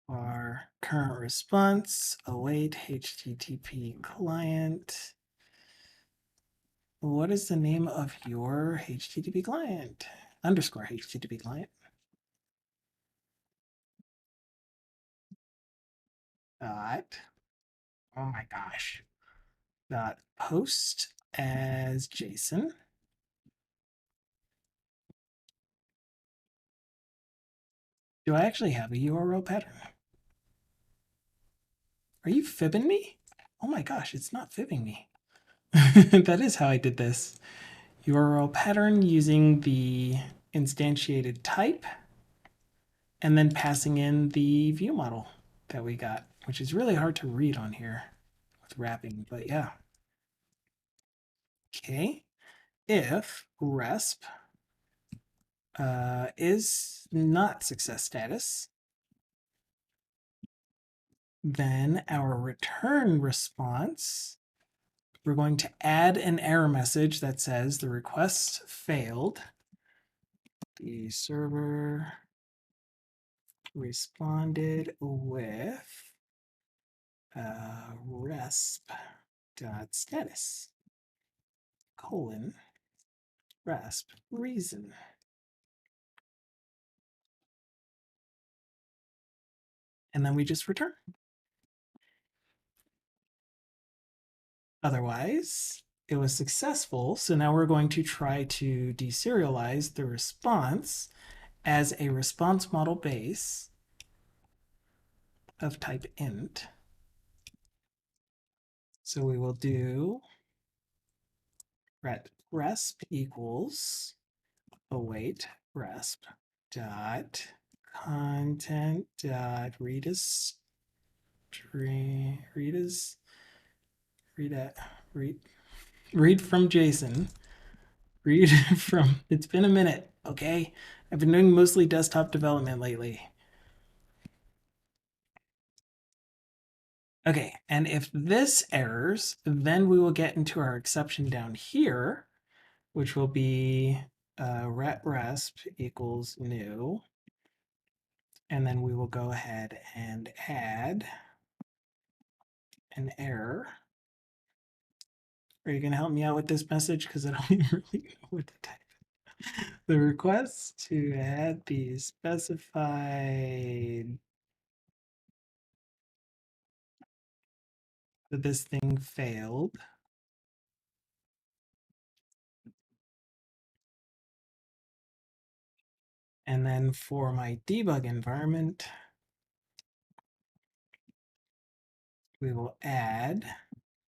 our current response, await HTTP client. what is the name of your HTTP client? Underscore HTTP client. Dot, oh my gosh. Dot post as JSON. Do I actually have a URL pattern? Are you fibbing me? Oh my gosh, it's not fibbing me. That is how I did this. URL pattern using the instantiated type and then passing in the view model that we got, which is really hard to read on here with wrapping, but yeah. Okay, if resp is not success status, then our return response, we're going to add an error message that says the request failed. The server responded with resp.status colon resp reason. And then we just return. Otherwise, it was successful. So now we're going to try to deserialize the response as a response model base of type int. So we will do resp equals await resp dot content dot read as string read from JSON. Read from, it's been a minute, okay? I've been doing mostly desktop development lately. Okay, and if this errors, then we will get into our exception down here, which will be resp equals new. And then we will go ahead and add an error. Are you going to help me out with this message? Because I don't really know what to type. The request to add the specified that this thing failed. And then for my debug environment, we will add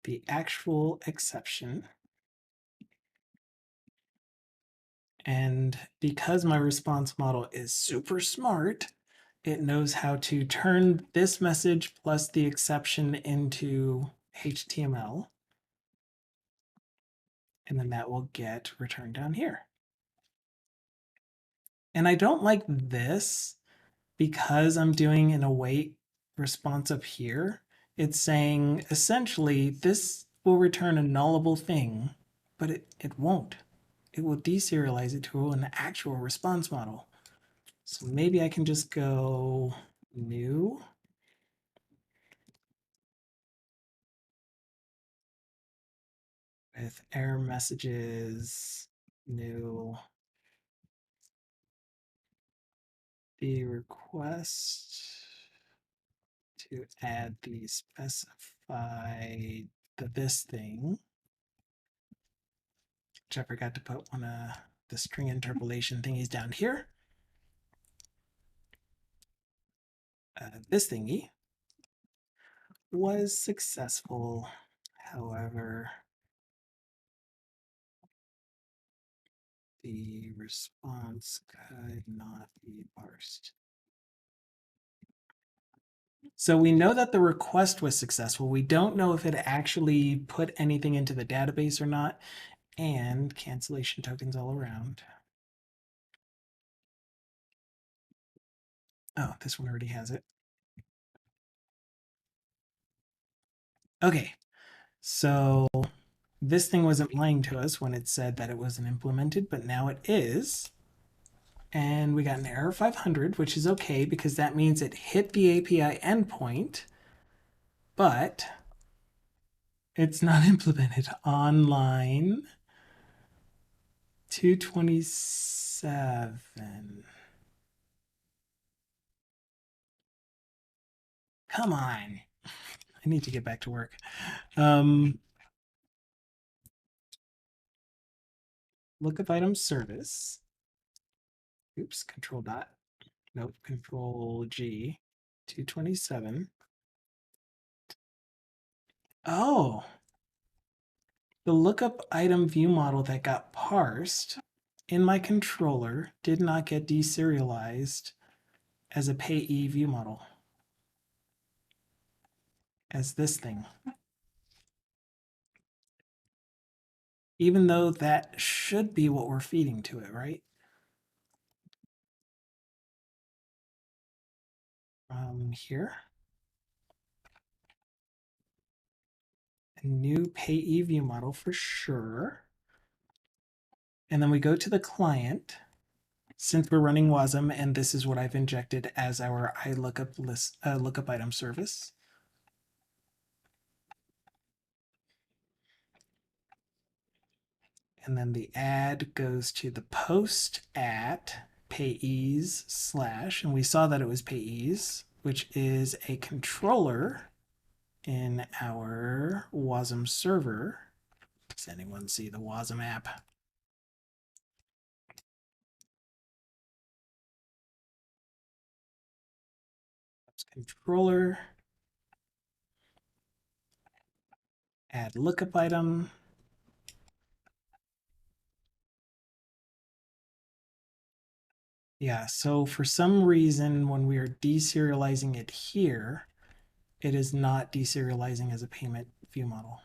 the actual exception. And because my response model is super smart, it knows how to turn this message plus the exception into HTML. And then that will get returned down here. And I don't like this because I'm doing an await response up here. It's saying essentially this will return a nullable thing, but it won't. It will deserialize it to an actual response model. So maybe I can just go new. With error messages, new. The request to add the specified this thing, which I forgot to put one of the string interpolation thingies down here. This thingy was successful. However, the response could not be parsed. So we know that the request was successful. We don't know if it actually put anything into the database or not. And cancellation tokens all around. Oh, this one already has it. Okay, so this thing wasn't lying to us when it said that it wasn't implemented, but now it is. And we got an error 500, which is okay because that means it hit the API endpoint, but it's not implemented online. 227. Come on. I need to get back to work. Lookup item service. Oops, control dot. Nope, control G. 227. Oh, the lookup item view model that got parsed in my controller did not get deserialized as a payee view model. As this thing. Even though that should be what we're feeding to it, right? Here. A new payee view model for sure. And then we go to the client. Since we're running WASM, and this is what I've injected as our iLookup list, lookup item service. And then the add goes to the post at payees slash, and we saw that it was payees, which is a controller in our WASM server. Does anyone see the WASM app? Controller, add lookup item. Yeah, so for some reason, when we are deserializing it here, it is not deserializing as a payment view model.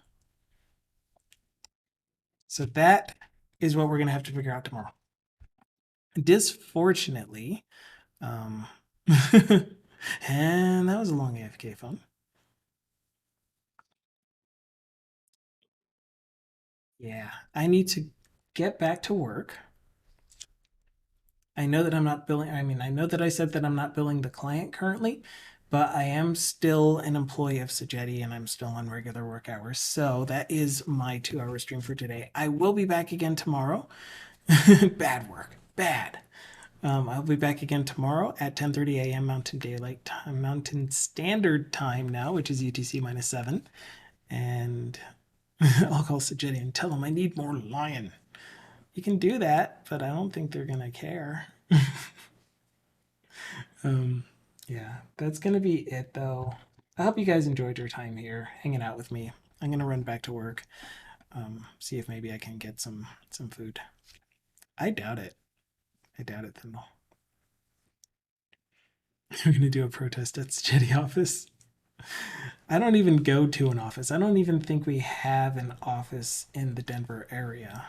So that is what we're going to have to figure out tomorrow. Disfortunately, and that was a long AFK phone. Yeah, I need to get back to work. I know that I'm not billing, I know that I said that I'm not billing the client currently, but I am still an employee of Sagetti and I'm still on regular work hours. So that is my 2-hour stream for today. I will be back again tomorrow. Bad work, bad. I'll be back again tomorrow at 10:30 a.m. Mountain Daylight Time, Mountain Standard Time now, which is UTC -7. And I'll call Sagetti and tell him I need more lion. You can do that, but I don't think they're gonna care. Yeah, that's gonna be it though. I hope you guys enjoyed your time here hanging out with me. I'm gonna run back to work. See if maybe I can get some food. I doubt it. I doubt it, Thimble. We're gonna do a protest at Sagetti office. I don't even go to an office. I don't even think we have an office in the Denver area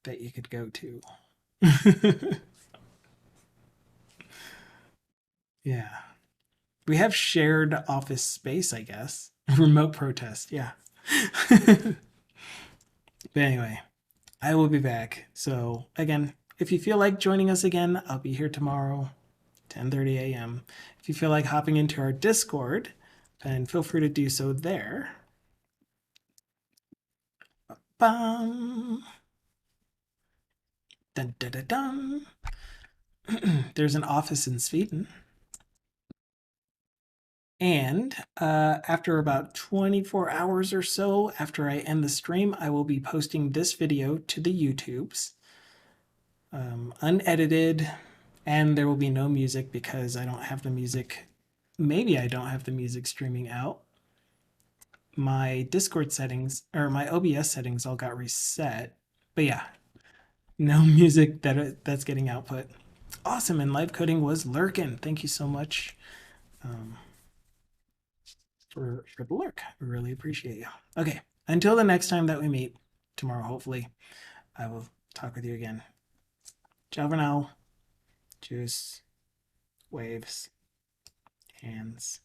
that you could go to. Yeah. We have shared office space, I guess. Remote protest, yeah. But anyway, I will be back. So again, if you feel like joining us again, I'll be here tomorrow, 10:30 a.m. If you feel like hopping into our Discord, then feel free to do so there. Bum. Dun, dun, dun, dun. There's an office in Sweden. And after about 24 hours or so after I end the stream, I will be posting this video to the YouTubes, unedited, and there will be no music because I don't have the music. Maybe I don't have the music streaming out. My Discord settings, or my OBS settings all got reset. But yeah, no music that's getting output. Awesome, and live coding was lurking. Thank you so much. For the lurk. I really appreciate you. Okay, until the next time that we meet, tomorrow hopefully, I will talk with you again. Ciao for now. Juice, waves, hands.